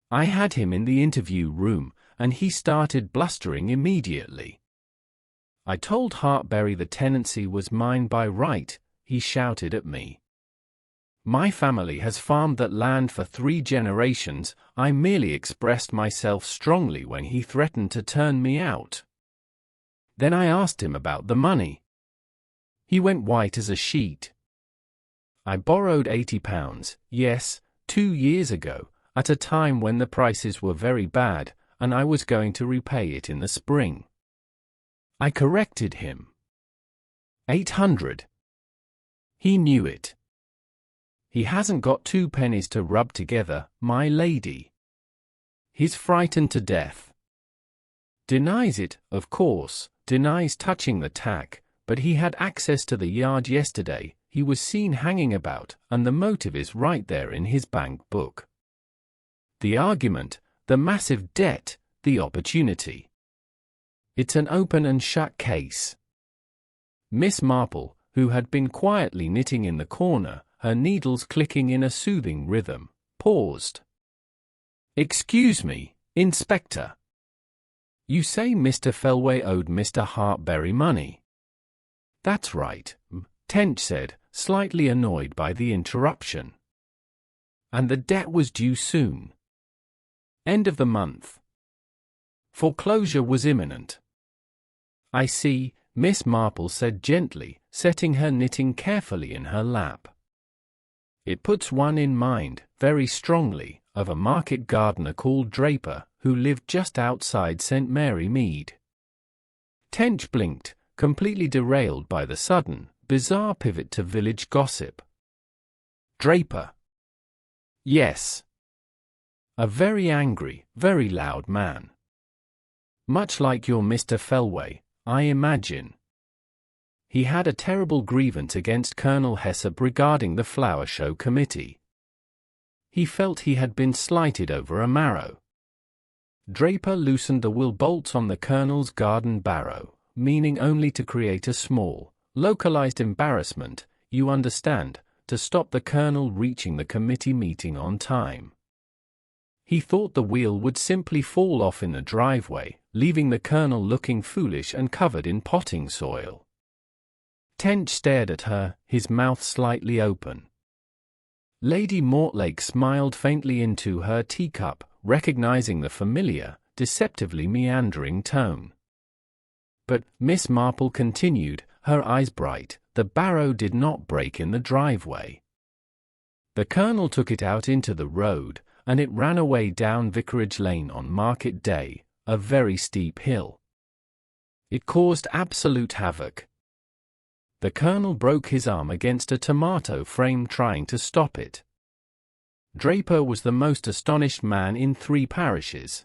I had him in the interview room, and he started blustering immediately. I told Hartbury the tenancy was mine by right, he shouted at me. My family has farmed that land for 3 generations, I merely expressed myself strongly when he threatened to turn me out. Then I asked him about the money. He went white as a sheet. I borrowed £80, yes, 2 years ago, at a time when the prices were very bad, and I was going to repay it in the spring. I corrected him. 800. He knew it. He hasn't got 2 pennies to rub together, my lady. He's frightened to death. Denies it, of course, denies touching the tack, but he had access to the yard yesterday, he was seen hanging about, and the motive is right there in his bank book. The argument, the massive debt, the opportunity. It's an open and shut case. Miss Marple, who had been quietly knitting in the corner, her needles clicking in a soothing rhythm, paused. "Excuse me, Inspector. You say Mr. Felway owed Mr. Hartbury money?" "That's right," Tench said, slightly annoyed by the interruption. "And the debt was due soon. End of the month. Foreclosure was imminent." "I see," Miss Marple said gently, setting her knitting carefully in her lap. "It puts one in mind, very strongly, of a market gardener called Draper, who lived just outside St. Mary Mead." Tench blinked, completely derailed by the sudden, bizarre pivot to village gossip. "Draper?" "Yes. A very angry, very loud man. Much like your Mr. Felway, I imagine. He had a terrible grievance against Colonel Hessop regarding the flower show committee. He felt he had been slighted over a marrow. Draper loosened the wheel bolts on the Colonel's garden barrow, meaning only to create a small, localized embarrassment, you understand, to stop the Colonel reaching the committee meeting on time. He thought the wheel would simply fall off in the driveway, leaving the Colonel looking foolish and covered in potting soil. Tench stared at her, his mouth slightly open. Lady Mortlake smiled faintly into her teacup, recognizing the familiar, deceptively meandering tone. But Miss Marple continued, her eyes bright, the barrow did not break in the driveway. The Colonel took it out into the road, and it ran away down Vicarage Lane on market day, a very steep hill. It caused absolute havoc. The Colonel broke his arm against a tomato frame trying to stop it. Draper was the most astonished man in 3 parishes.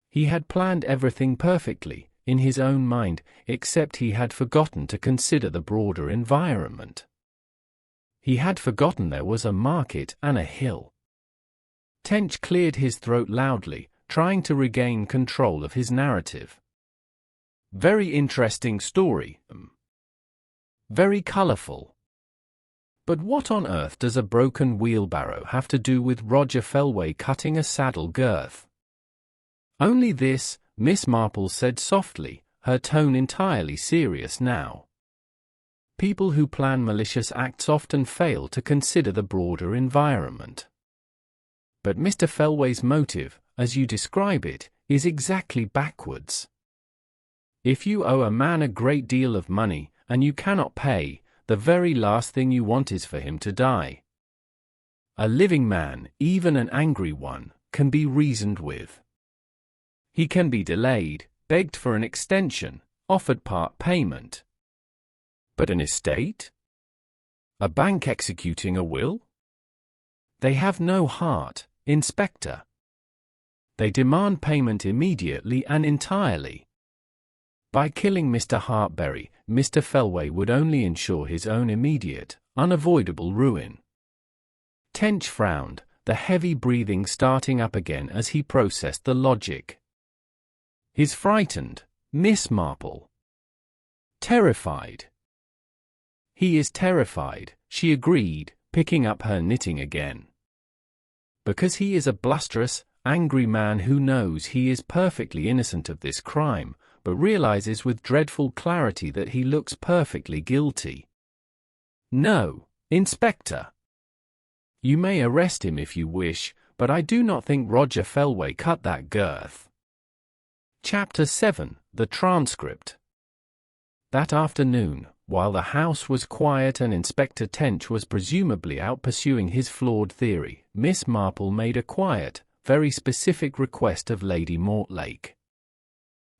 He had planned everything perfectly, in his own mind, except he had forgotten to consider the broader environment. He had forgotten there was a market and a hill. Tench cleared his throat loudly, trying to regain control of his narrative. Very interesting story. Very colorful. But what on earth does a broken wheelbarrow have to do with Roger Felway cutting a saddle girth? Only this, Miss Marple said softly, her tone entirely serious now. People who plan malicious acts often fail to consider the broader environment. But Mr. Felway's motive, as you describe it, is exactly backwards. If you owe a man a great deal of money, and you cannot pay, the very last thing you want is for him to die. A living man, even an angry one, can be reasoned with. He can be delayed, begged for an extension, offered part payment. But an estate? A bank executing a will? They have no heart, Inspector. They demand payment immediately and entirely. By killing Mr. Hartbury, Mr. Felway would only ensure his own immediate, unavoidable ruin. Tench frowned, the heavy breathing starting up again as he processed the logic. He's frightened, Miss Marple. Terrified. He is terrified, she agreed, picking up her knitting again. Because he is a blusterous, angry man who knows he is perfectly innocent of this crime, but realizes with dreadful clarity that he looks perfectly guilty. No, Inspector. You may arrest him if you wish, but I do not think Roger Felway cut that girth. Chapter 7, The Transcript. That afternoon, while the house was quiet and Inspector Tench was presumably out pursuing his flawed theory, Miss Marple made a quiet, very specific request of Lady Mortlake.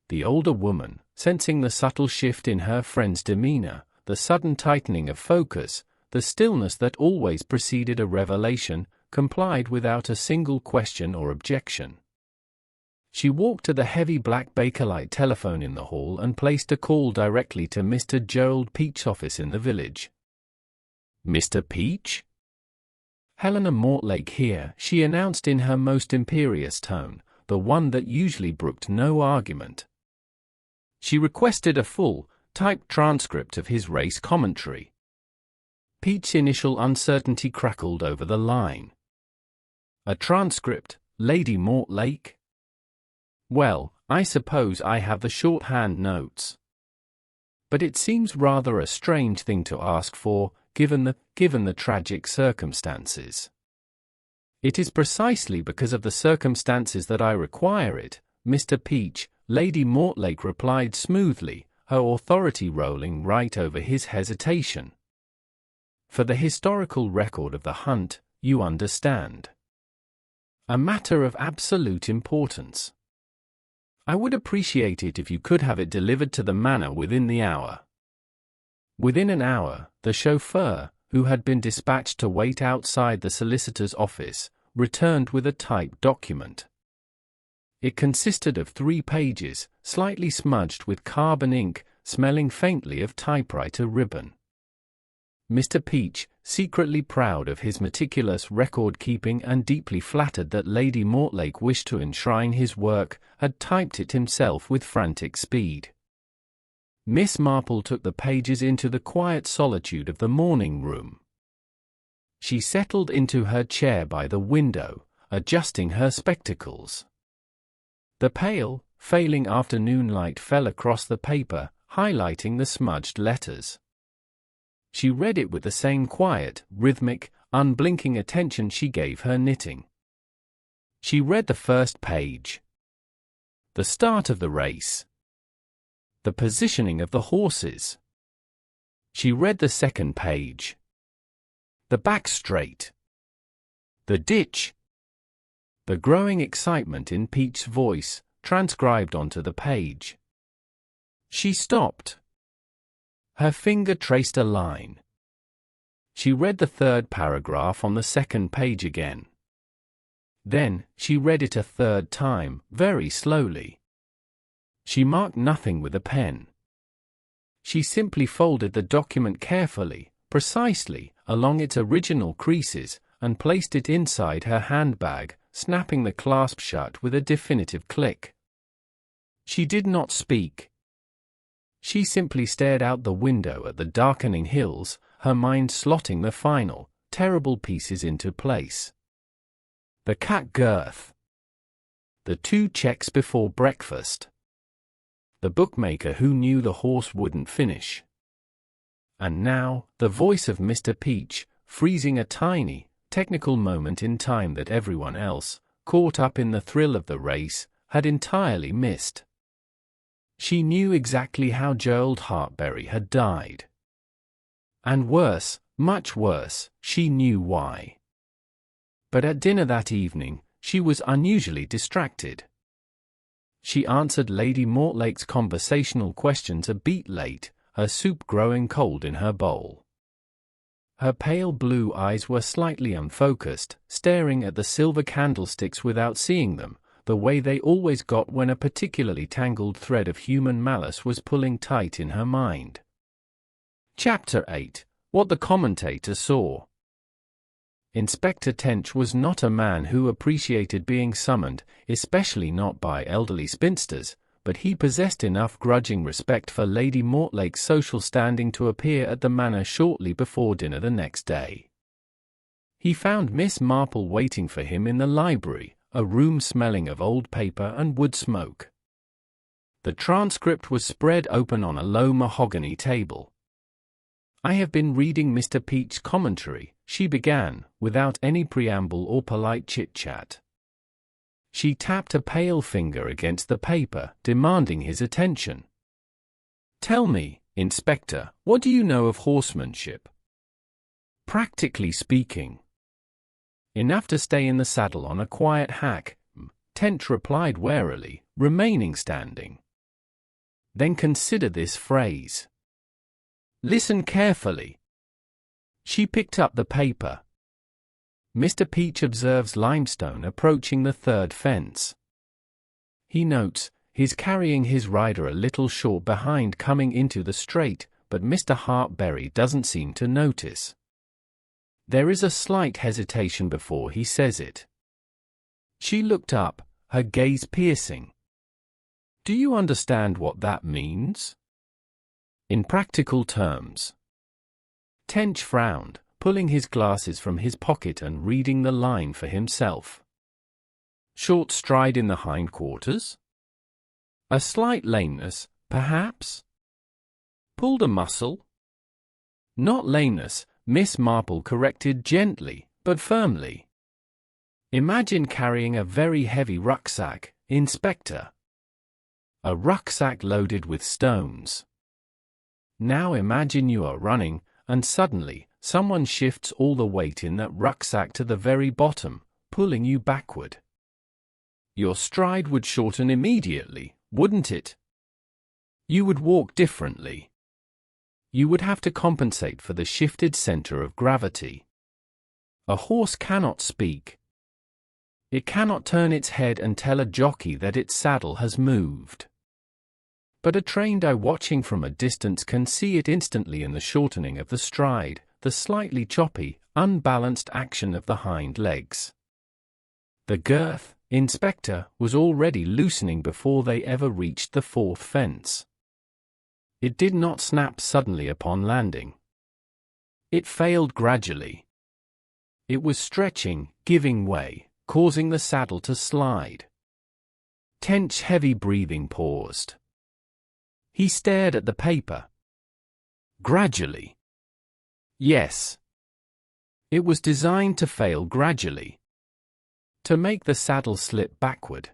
The older woman, sensing the subtle shift in her friend's demeanor, the sudden tightening of focus, the stillness that always preceded a revelation, complied without a single question or objection. She walked to the heavy black Bakelite telephone in the hall and placed a call directly to Mr. Gerald Peach's office in the village. Mr. Peach? Helena Mortlake here, she announced in her most imperious tone, the one that usually brooked no argument. She requested a full, typed transcript of his race commentary. Peach's initial uncertainty crackled over the line. A transcript, Lady Mortlake? Well, I suppose I have the shorthand notes. But it seems rather a strange thing to ask for, given the tragic circumstances. It is precisely because of the circumstances that I require it, Mr. Peach, Lady Mortlake replied smoothly, her authority rolling right over his hesitation. For the historical record of the hunt, you understand. A matter of absolute importance. I would appreciate it if you could have it delivered to the manor within the hour. Within an hour, the chauffeur, who had been dispatched to wait outside the solicitor's office, returned with a typed document. It consisted of 3 pages, slightly smudged with carbon ink, smelling faintly of typewriter ribbon. Mr. Peach, secretly proud of his meticulous record-keeping and deeply flattered that Lady Mortlake wished to enshrine his work, had typed it himself with frantic speed. Miss Marple took the pages into the quiet solitude of the morning room. She settled into her chair by the window, adjusting her spectacles. The pale, failing afternoon light fell across the paper, highlighting the smudged letters. She read it with the same quiet, rhythmic, unblinking attention she gave her knitting. She read the first page. The start of the race. The positioning of the horses. She read the second page. The back straight. The ditch. The growing excitement in Peach's voice, transcribed onto the page. She stopped. Her finger traced a line. She read the third paragraph on the second page again. Then, she read it a third time, very slowly. She marked nothing with a pen. She simply folded the document carefully, precisely, along its original creases, and placed it inside her handbag, snapping the clasp shut with a definitive click. She did not speak. She simply stared out the window at the darkening hills, her mind slotting the final, terrible pieces into place. The cat girth. The 2 checks before breakfast. The bookmaker who knew the horse wouldn't finish. And now, the voice of Mr. Peach, freezing a tiny, technical moment in time that everyone else, caught up in the thrill of the race, had entirely missed. She knew exactly how Gerald Hartbury had died. And worse, much worse, she knew why. But at dinner that evening, she was unusually distracted. She answered Lady Mortlake's conversational questions a beat late, her soup growing cold in her bowl. Her pale blue eyes were slightly unfocused, staring at the silver candlesticks without seeing them, the way they always got when a particularly tangled thread of human malice was pulling tight in her mind. Chapter 8. What the Commentator Saw. Inspector Tench was not a man who appreciated being summoned, especially not by elderly spinsters, but he possessed enough grudging respect for Lady Mortlake's social standing to appear at the manor shortly before dinner the next day. He found Miss Marple waiting for him in the library, a room smelling of old paper and wood smoke. The Transcript was spread open on a low mahogany table. "I have been reading Mr. Peach's commentary," she began, without any preamble or polite chit-chat. She tapped a pale finger against the paper, demanding his attention. "Tell me, Inspector, what do you know of horsemanship?" "Practically speaking." "Enough to stay in the saddle on a quiet hack," Tench replied warily, remaining standing. "Then consider this phrase. Listen carefully." She picked up the paper. Mr. Peach observes limestone approaching the third fence. He notes, he's carrying his rider a little short behind coming into the straight, but Mr. Hartbury doesn't seem to notice. There is a slight hesitation before he says it. She looked up, her gaze piercing. "Do you understand what that means?" "In practical terms." Tench frowned, pulling his glasses from his pocket and reading the line for himself. "Short stride in the hindquarters? A slight lameness, perhaps? Pulled a muscle?" "Not lameness," Miss Marple corrected gently, but firmly. "Imagine carrying a very heavy rucksack, Inspector. A rucksack loaded with stones. Now imagine you are running, and suddenly, someone shifts all the weight in that rucksack to the very bottom, pulling you backward. Your stride would shorten immediately, wouldn't it? You would walk differently. You would have to compensate for the shifted center of gravity. A horse cannot speak. It cannot turn its head and tell a jockey that its saddle has moved. But a trained eye watching from a distance can see it instantly in the shortening of the stride, the slightly choppy, unbalanced action of the hind legs. The girth, Inspector, was already loosening before they ever reached the fourth fence. It did not snap suddenly upon landing. It failed gradually. It was stretching, giving way, causing the saddle to slide. Tench's heavy breathing paused. He stared at the paper. Gradually. Yes. It was designed to fail gradually. To make the saddle slip backward.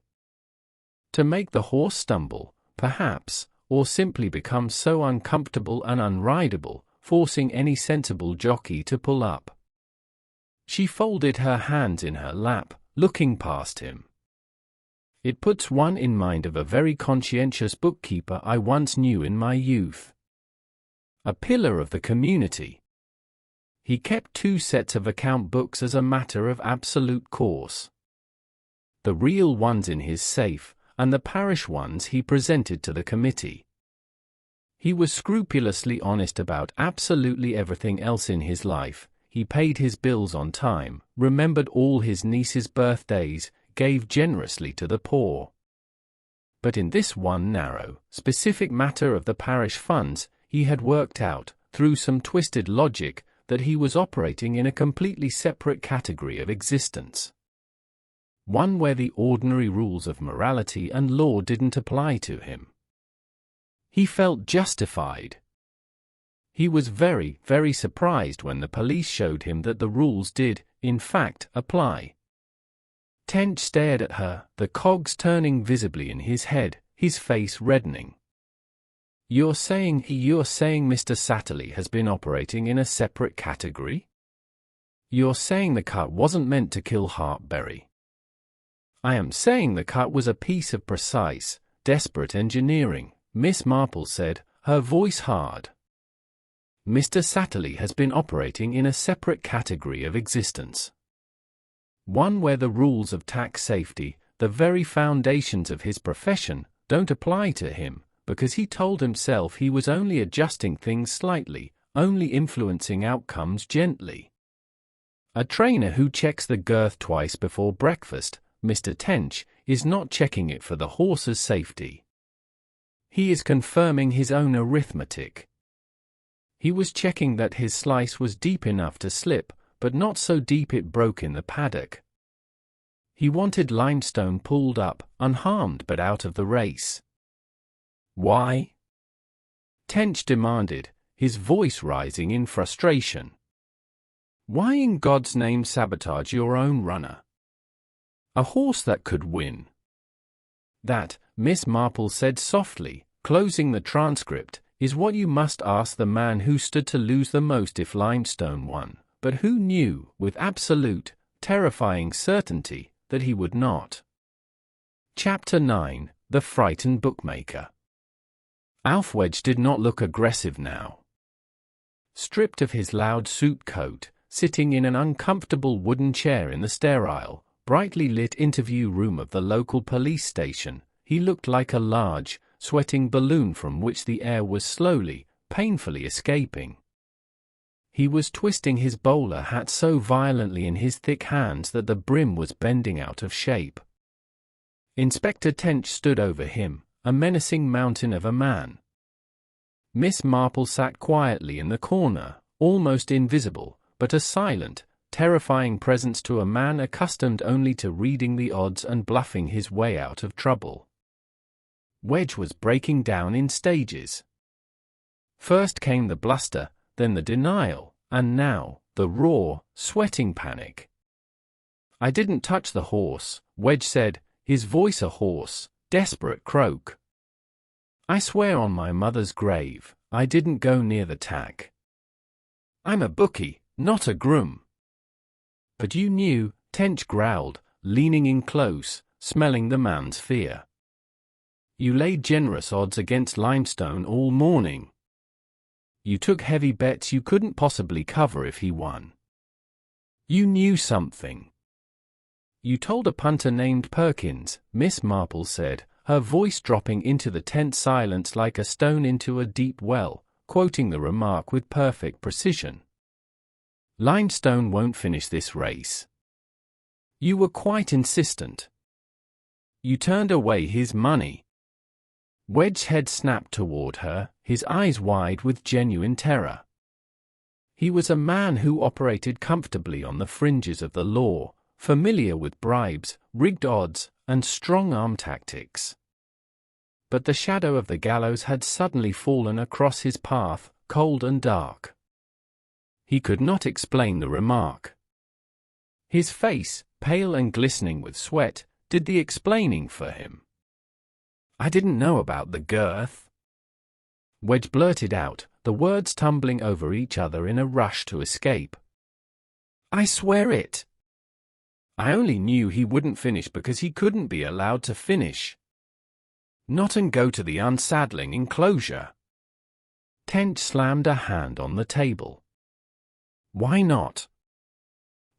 To make the horse stumble, perhaps, or simply become so uncomfortable and unrideable, forcing any sensible jockey to pull up. She folded her hands in her lap, looking past him. It puts one in mind of a very conscientious bookkeeper I once knew in my youth. A pillar of the community. He kept 2 sets of account books as a matter of absolute course. The real ones in his safe, and the parish ones he presented to the committee. He was scrupulously honest about absolutely everything else in his life. He paid his bills on time, remembered all his nieces' birthdays, gave generously to the poor. But in this one narrow, specific matter of the parish funds, he had worked out, through some twisted logic, that he was operating in a completely separate category of existence. One where the ordinary rules of morality and law didn't apply to him. He felt justified. He was very, very surprised when the police showed him that the rules did, in fact, apply. Tench stared at her, the cogs turning visibly in his head, his face reddening. You're saying Mr. Satterly has been operating in a separate category? You're saying the cut wasn't meant to kill Hartbury? I am saying the cut was a piece of precise, desperate engineering, Miss Marple said, her voice hard. Mr. Satterly has been operating in a separate category of existence. One where the rules of tack safety, the very foundations of his profession, don't apply to him, because he told himself he was only adjusting things slightly, only influencing outcomes gently. A trainer who checks the girth twice before breakfast, Mr. Tench, is not checking it for the horse's safety. He is confirming his own arithmetic. He was checking that his slice was deep enough to slip, but not so deep it broke in the paddock. He wanted limestone pulled up, unharmed but out of the race. Why? Tench demanded, his voice rising in frustration. Why in God's name sabotage your own runner? A horse that could win. That, Miss Marple said softly, closing the transcript, is what you must ask the man who stood to lose the most if limestone won, but who knew, with absolute, terrifying certainty, that he would not. Chapter 9, The Frightened Bookmaker. Alf Wedge did not look aggressive now. Stripped of his loud suit coat, sitting in an uncomfortable wooden chair in the sterile, brightly lit interview room of the local police station, he looked like a large, sweating balloon from which the air was slowly, painfully escaping. He was twisting his bowler hat so violently in his thick hands that the brim was bending out of shape. Inspector Tench stood over him, a menacing mountain of a man. Miss Marple sat quietly in the corner, almost invisible, but a silent, terrifying presence to a man accustomed only to reading the odds and bluffing his way out of trouble. Wedge was breaking down in stages. First came the bluster, then the denial, and now, the raw, sweating panic. I didn't touch the horse, Wedge said, his voice a hoarse, desperate croak. I swear on my mother's grave, I didn't go near the tack. I'm a bookie, not a groom. But you knew, Tench growled, leaning in close, smelling the man's fear. You laid generous odds against limestone all morning. You took heavy bets you couldn't possibly cover if he won. You knew something. You told a punter named Perkins, Miss Marple said, her voice dropping into the tense silence like a stone into a deep well, quoting the remark with perfect precision. Limestone won't finish this race. You were quite insistent. You turned away his money. Wedge's head snapped toward her, his eyes wide with genuine terror. He was a man who operated comfortably on the fringes of the law, familiar with bribes, rigged odds, and strong-arm tactics. But the shadow of the gallows had suddenly fallen across his path, cold and dark. He could not explain the remark. His face, pale and glistening with sweat, did the explaining for him. "I didn't know about the girth," Wedge blurted out, the words tumbling over each other in a rush to escape. "I swear it. I only knew he wouldn't finish because he couldn't be allowed to finish. Not and go to the unsaddling enclosure." Tench slammed a hand on the table. "Why not?"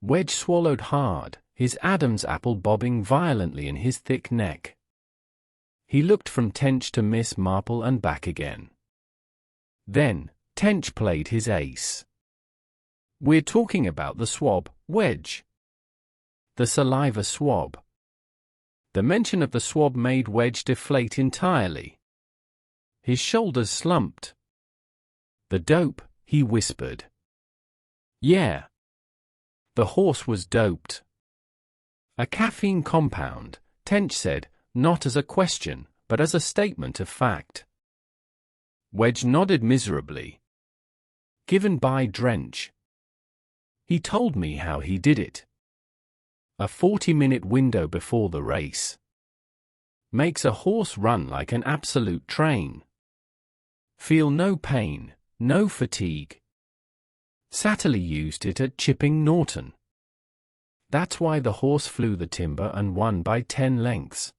Wedge swallowed hard, his Adam's apple bobbing violently in his thick neck. He looked from Tench to Miss Marple and back again. Then, Tench played his ace. "We're talking about the swab, Wedge." The saliva swab. The mention of the swab made Wedge deflate entirely. His shoulders slumped. "The dope," he whispered. "Yeah. The horse was doped." "A caffeine compound," Tench said, not as a question, but as a statement of fact. Wedge nodded miserably. "Given by Drench. He told me how he did it. A 40-minute window before the race. Makes a horse run like an absolute train. Feel no pain, no fatigue. Satterly used it at Chipping Norton. That's why the horse flew the timber and won by 10 lengths.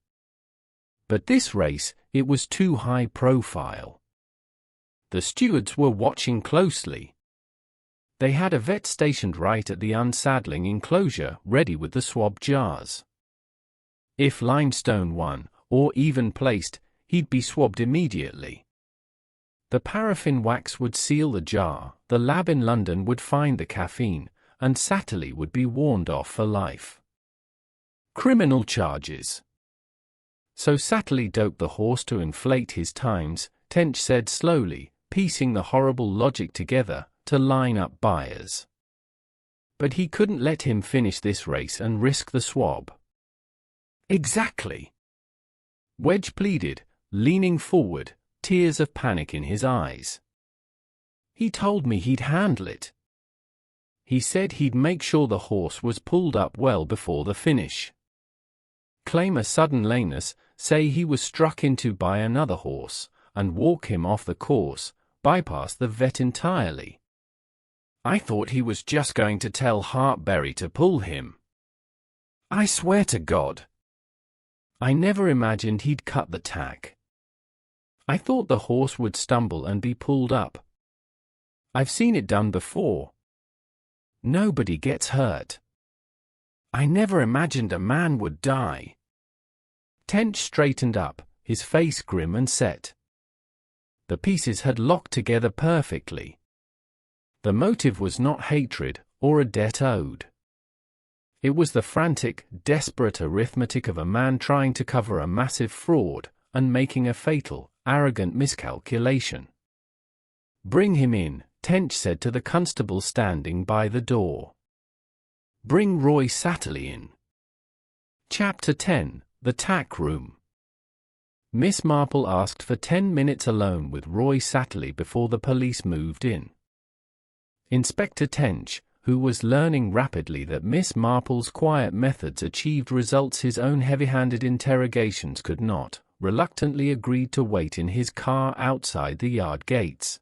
But this race, it was too high profile. The stewards were watching closely. They had a vet stationed right at the unsaddling enclosure, ready with the swab jars. If Limestone won, or even placed, he'd be swabbed immediately. The paraffin wax would seal the jar, the lab in London would find the caffeine, and Satterly would be warned off for life. Criminal charges. So Satterly doped the horse to inflate his times, Tench said slowly, piecing the horrible logic together, to line up buyers. But he couldn't let him finish this race and risk the swab. "Exactly," Wedge pleaded, leaning forward, tears of panic in his eyes. "He told me he'd handle it. He said he'd make sure the horse was pulled up well before the finish. Claim a sudden lameness, say he was struck into by another horse, and walk him off the course, bypass the vet entirely. I thought he was just going to tell Hartbury to pull him. I swear to God. I never imagined he'd cut the tack. I thought the horse would stumble and be pulled up. I've seen it done before. Nobody gets hurt. I never imagined a man would die." Tench straightened up, his face grim and set. The pieces had locked together perfectly. The motive was not hatred, or a debt owed. It was the frantic, desperate arithmetic of a man trying to cover a massive fraud, and making a fatal, arrogant miscalculation. "Bring him in," Tench said to the constable standing by the door. "Bring Roy Satterly in." Chapter 10, The Tack Room. Miss Marple asked for 10 minutes alone with Roy Satterly before the police moved in. Inspector Tench, who was learning rapidly that Miss Marple's quiet methods achieved results his own heavy-handed interrogations could not, reluctantly agreed to wait in his car outside the yard gates.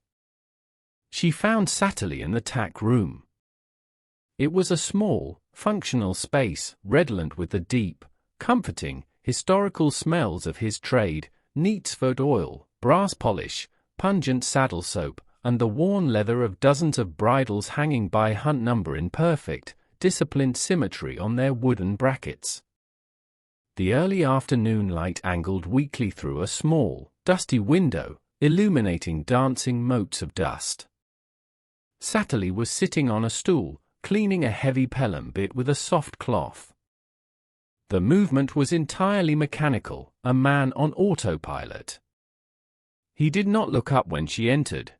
She found Satterly in the tack room. It was a small, functional space, redolent with the deep, comforting, historical smells of his trade, neatsford oil, brass polish, pungent saddle soap, and the worn leather of dozens of bridles hanging by hunt number in perfect, disciplined symmetry on their wooden brackets. The early afternoon light angled weakly through a small, dusty window, illuminating dancing motes of dust. Satterly was sitting on a stool, cleaning a heavy pelham bit with a soft cloth. The movement was entirely mechanical, a man on autopilot. He did not look up when she entered.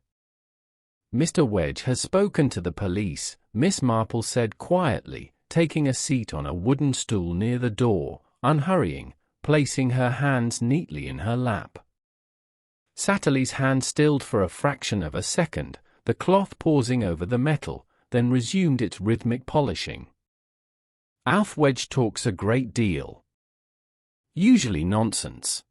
"Mr. Wedge has spoken to the police," Miss Marple said quietly, taking a seat on a wooden stool near the door, unhurrying, placing her hands neatly in her lap. Satterly's hand stilled for a fraction of a second, the cloth pausing over the metal, then resumed its rhythmic polishing. "Alf Wedge talks a great deal. Usually nonsense.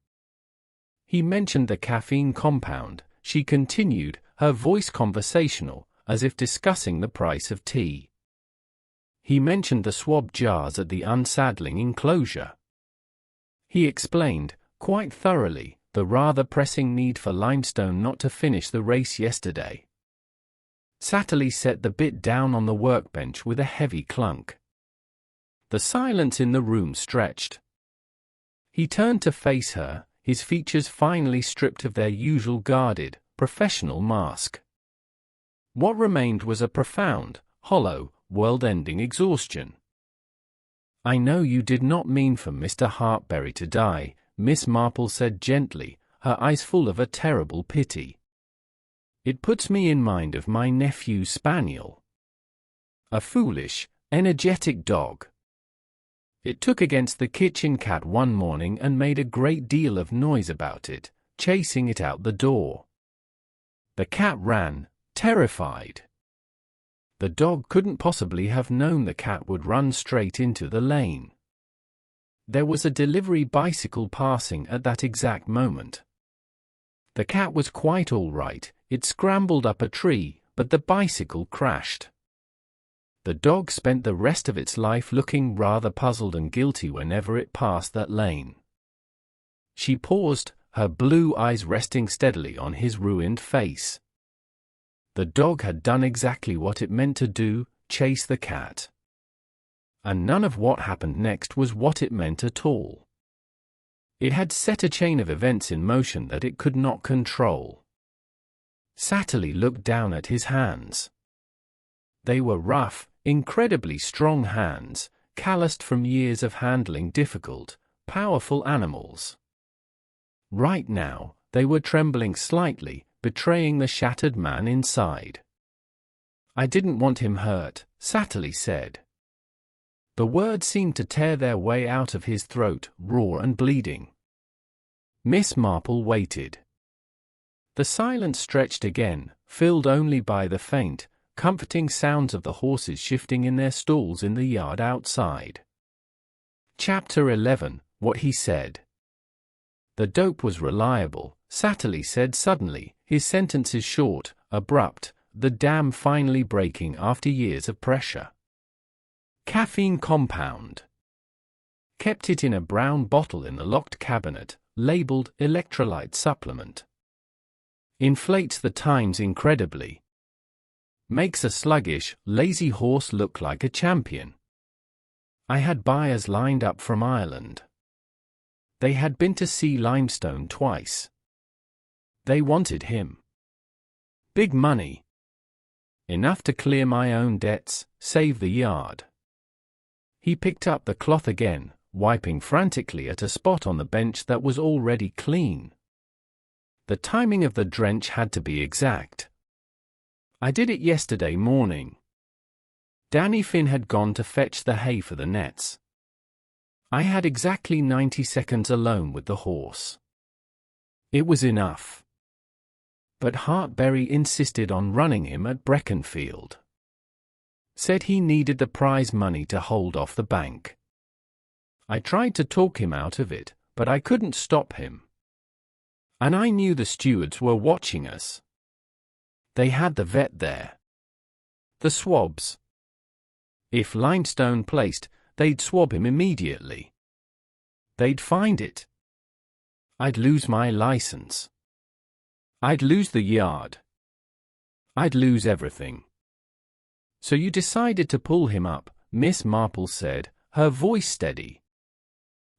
He mentioned the caffeine compound," she continued, her voice conversational, as if discussing the price of tea. "He mentioned the swab jars at the unsaddling enclosure. He explained, quite thoroughly, the rather pressing need for Limestone not to finish the race yesterday." Satterly set the bit down on the workbench with a heavy clunk. The silence in the room stretched. He turned to face her, his features finally stripped of their usual guarded, professional mask. What remained was a profound, hollow, world-ending exhaustion. "I know you did not mean for Mr. Hartbury to die," Miss Marple said gently, her eyes full of a terrible pity. "It puts me in mind of my nephew's spaniel. A foolish, energetic dog. It took against the kitchen cat one morning and made a great deal of noise about it, chasing it out the door. The cat ran, terrified. The dog couldn't possibly have known the cat would run straight into the lane. There was a delivery bicycle passing at that exact moment. The cat was quite all right, it scrambled up a tree, but the bicycle crashed. The dog spent the rest of its life looking rather puzzled and guilty whenever it passed that lane." She paused, her blue eyes resting steadily on his ruined face. The dog had done exactly what it meant to do, chase the cat. And none of what happened next was what it meant at all. It had set a chain of events in motion that it could not control. Satterly looked down at his hands. They were rough, incredibly strong hands, calloused from years of handling difficult, powerful animals. Right now, they were trembling slightly, betraying the shattered man inside. "I didn't want him hurt," Satterly said. The words seemed to tear their way out of his throat, raw and bleeding. Miss Marple waited. The silence stretched again, filled only by the faint, comforting sounds of the horses shifting in their stalls in the yard outside. Chapter 11. What he said. "The dope was reliable," Satterly said suddenly, his sentences short, abrupt, the dam finally breaking after years of pressure. "Caffeine compound. Kept it in a brown bottle in the locked cabinet, labeled electrolyte supplement. Inflates the times incredibly. Makes a sluggish, lazy horse look like a champion. I had buyers lined up from Ireland. They had been to see Limestone twice. They wanted him. Big money. Enough to clear my own debts, save the yard." He picked up the cloth again, wiping frantically at a spot on the bench that was already clean. The timing of the drench had to be exact. "I did it yesterday morning. Danny Finn had gone to fetch the hay for the nets. I had exactly 90 seconds alone with the horse. It was enough. But Hartbury insisted on running him at Breckenfield. Said he needed the prize money to hold off the bank. I tried to talk him out of it, but I couldn't stop him. And I knew the stewards were watching us. They had the vet there. The swabs. If Limestone placed, they'd swab him immediately. They'd find it. I'd lose my license. I'd lose the yard. I'd lose everything. So you decided to pull him up," Miss Marple said, her voice steady.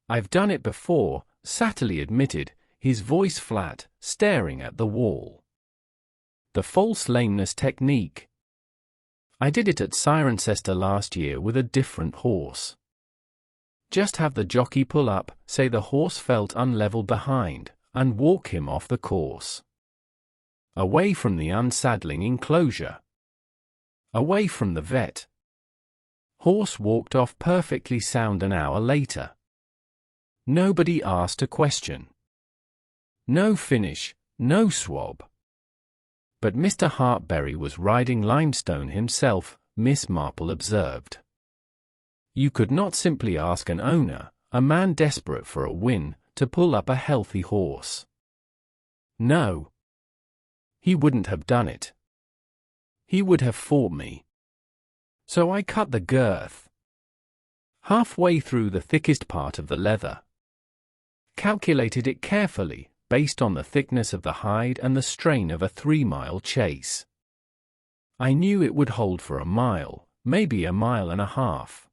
"I've done it before," Satterly admitted, his voice flat, staring at the wall. "The false lameness technique. I did it at Cirencester last year with a different horse. Just have the jockey pull up, say the horse felt unlevel behind, and walk him off the course. Away from the unsaddling enclosure. Away from the vet. Horse walked off perfectly sound an hour later. Nobody asked a question. No finish, no swab. But Mr. Hartbury was riding limestone himself, Miss Marple observed. You could not simply ask an owner, a man desperate for a win, to pull up a healthy horse. No. He wouldn't have done it. He would have fought me. So I cut the girth. Halfway through the thickest part of the leather. Calculated it carefully, based on the thickness of the hide and the strain of a 3-mile chase. I knew it would hold for a mile, maybe a mile and a half.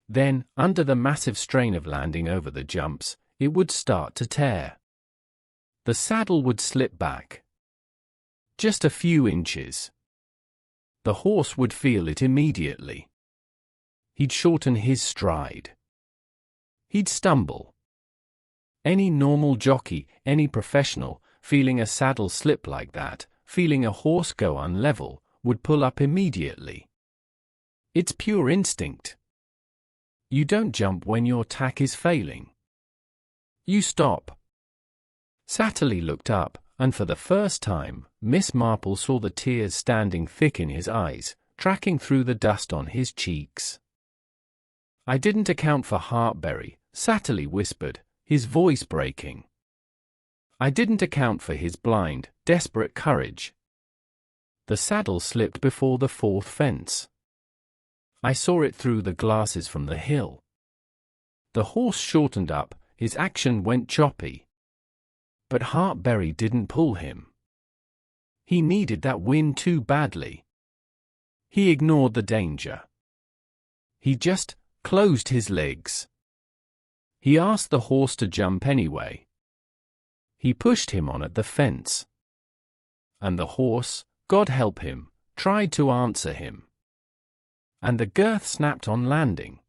Then, under the massive strain of landing over the jumps, it would start to tear. The saddle would slip back. Just a few inches. The horse would feel it immediately. He'd shorten his stride. He'd stumble. Any normal jockey, any professional, feeling a saddle slip like that, feeling a horse go unlevel, would pull up immediately. It's pure instinct. You don't jump when your tack is failing. You stop. Satterly looked up, and for the first time, Miss Marple saw the tears standing thick in his eyes, tracking through the dust on his cheeks. I didn't account for Hartbury, Satterly whispered, his voice breaking. I didn't account for his blind, desperate courage. The saddle slipped before the 4th fence. I saw it through the glasses from the hill. The horse shortened up, his action went choppy. But Hartbury didn't pull him. He needed that win too badly. He ignored the danger. He just closed his legs. He asked the horse to jump anyway. He pushed him on at the fence. And the horse, God help him, tried to answer him. And the girth snapped on landing.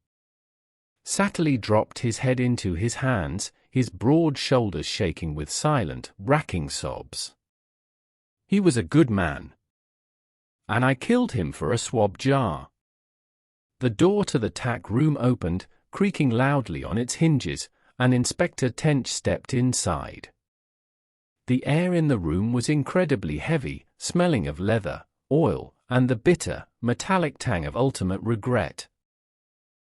Satterly dropped his head into his hands, his broad shoulders shaking with silent, racking sobs. He was a good man. And I killed him for a swab jar. The door to the tack room opened, creaking loudly on its hinges, and Inspector Tench stepped inside. The air in the room was incredibly heavy, smelling of leather, oil, and the bitter, metallic tang of ultimate regret.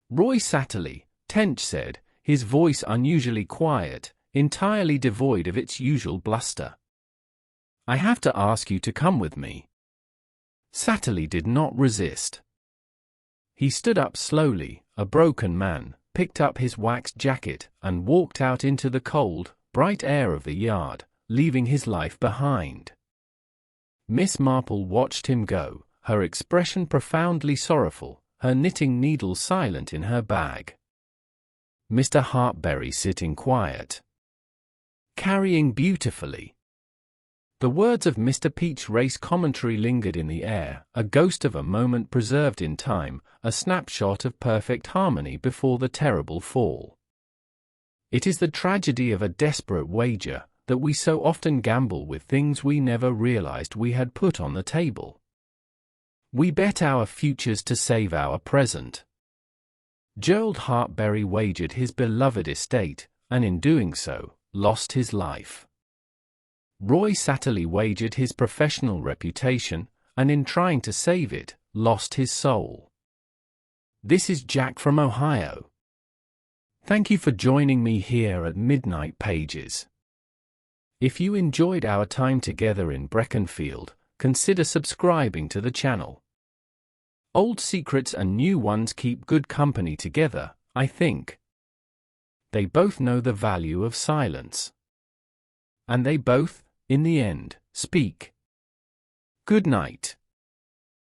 Roy Satterly, Tench said, his voice unusually quiet, entirely devoid of its usual bluster. I have to ask you to come with me. Satterly did not resist. He stood up slowly, a broken man, picked up his waxed jacket, and walked out into the cold, bright air of the yard, leaving his life behind. Miss Marple watched him go, her expression profoundly sorrowful, her knitting needle silent in her bag. Mr. Hartbury sitting quiet. Carrying beautifully. The words of Mr. Peach's race commentary lingered in the air, a ghost of a moment preserved in time, a snapshot of perfect harmony before the terrible fall. It is the tragedy of a desperate wager, that we so often gamble with things we never realized we had put on the table. We bet our futures to save our present. Gerald Hartbury wagered his beloved estate, and in doing so, lost his life. Roy Satterly wagered his professional reputation, and in trying to save it, lost his soul. This is Jack from Ohio. Thank you for joining me here at Midnight Pages. If you enjoyed our time together in Breckenfield, consider subscribing to the channel. Old secrets and new ones keep good company together, I think. They both know the value of silence. And they both, in the end, speak. Good night.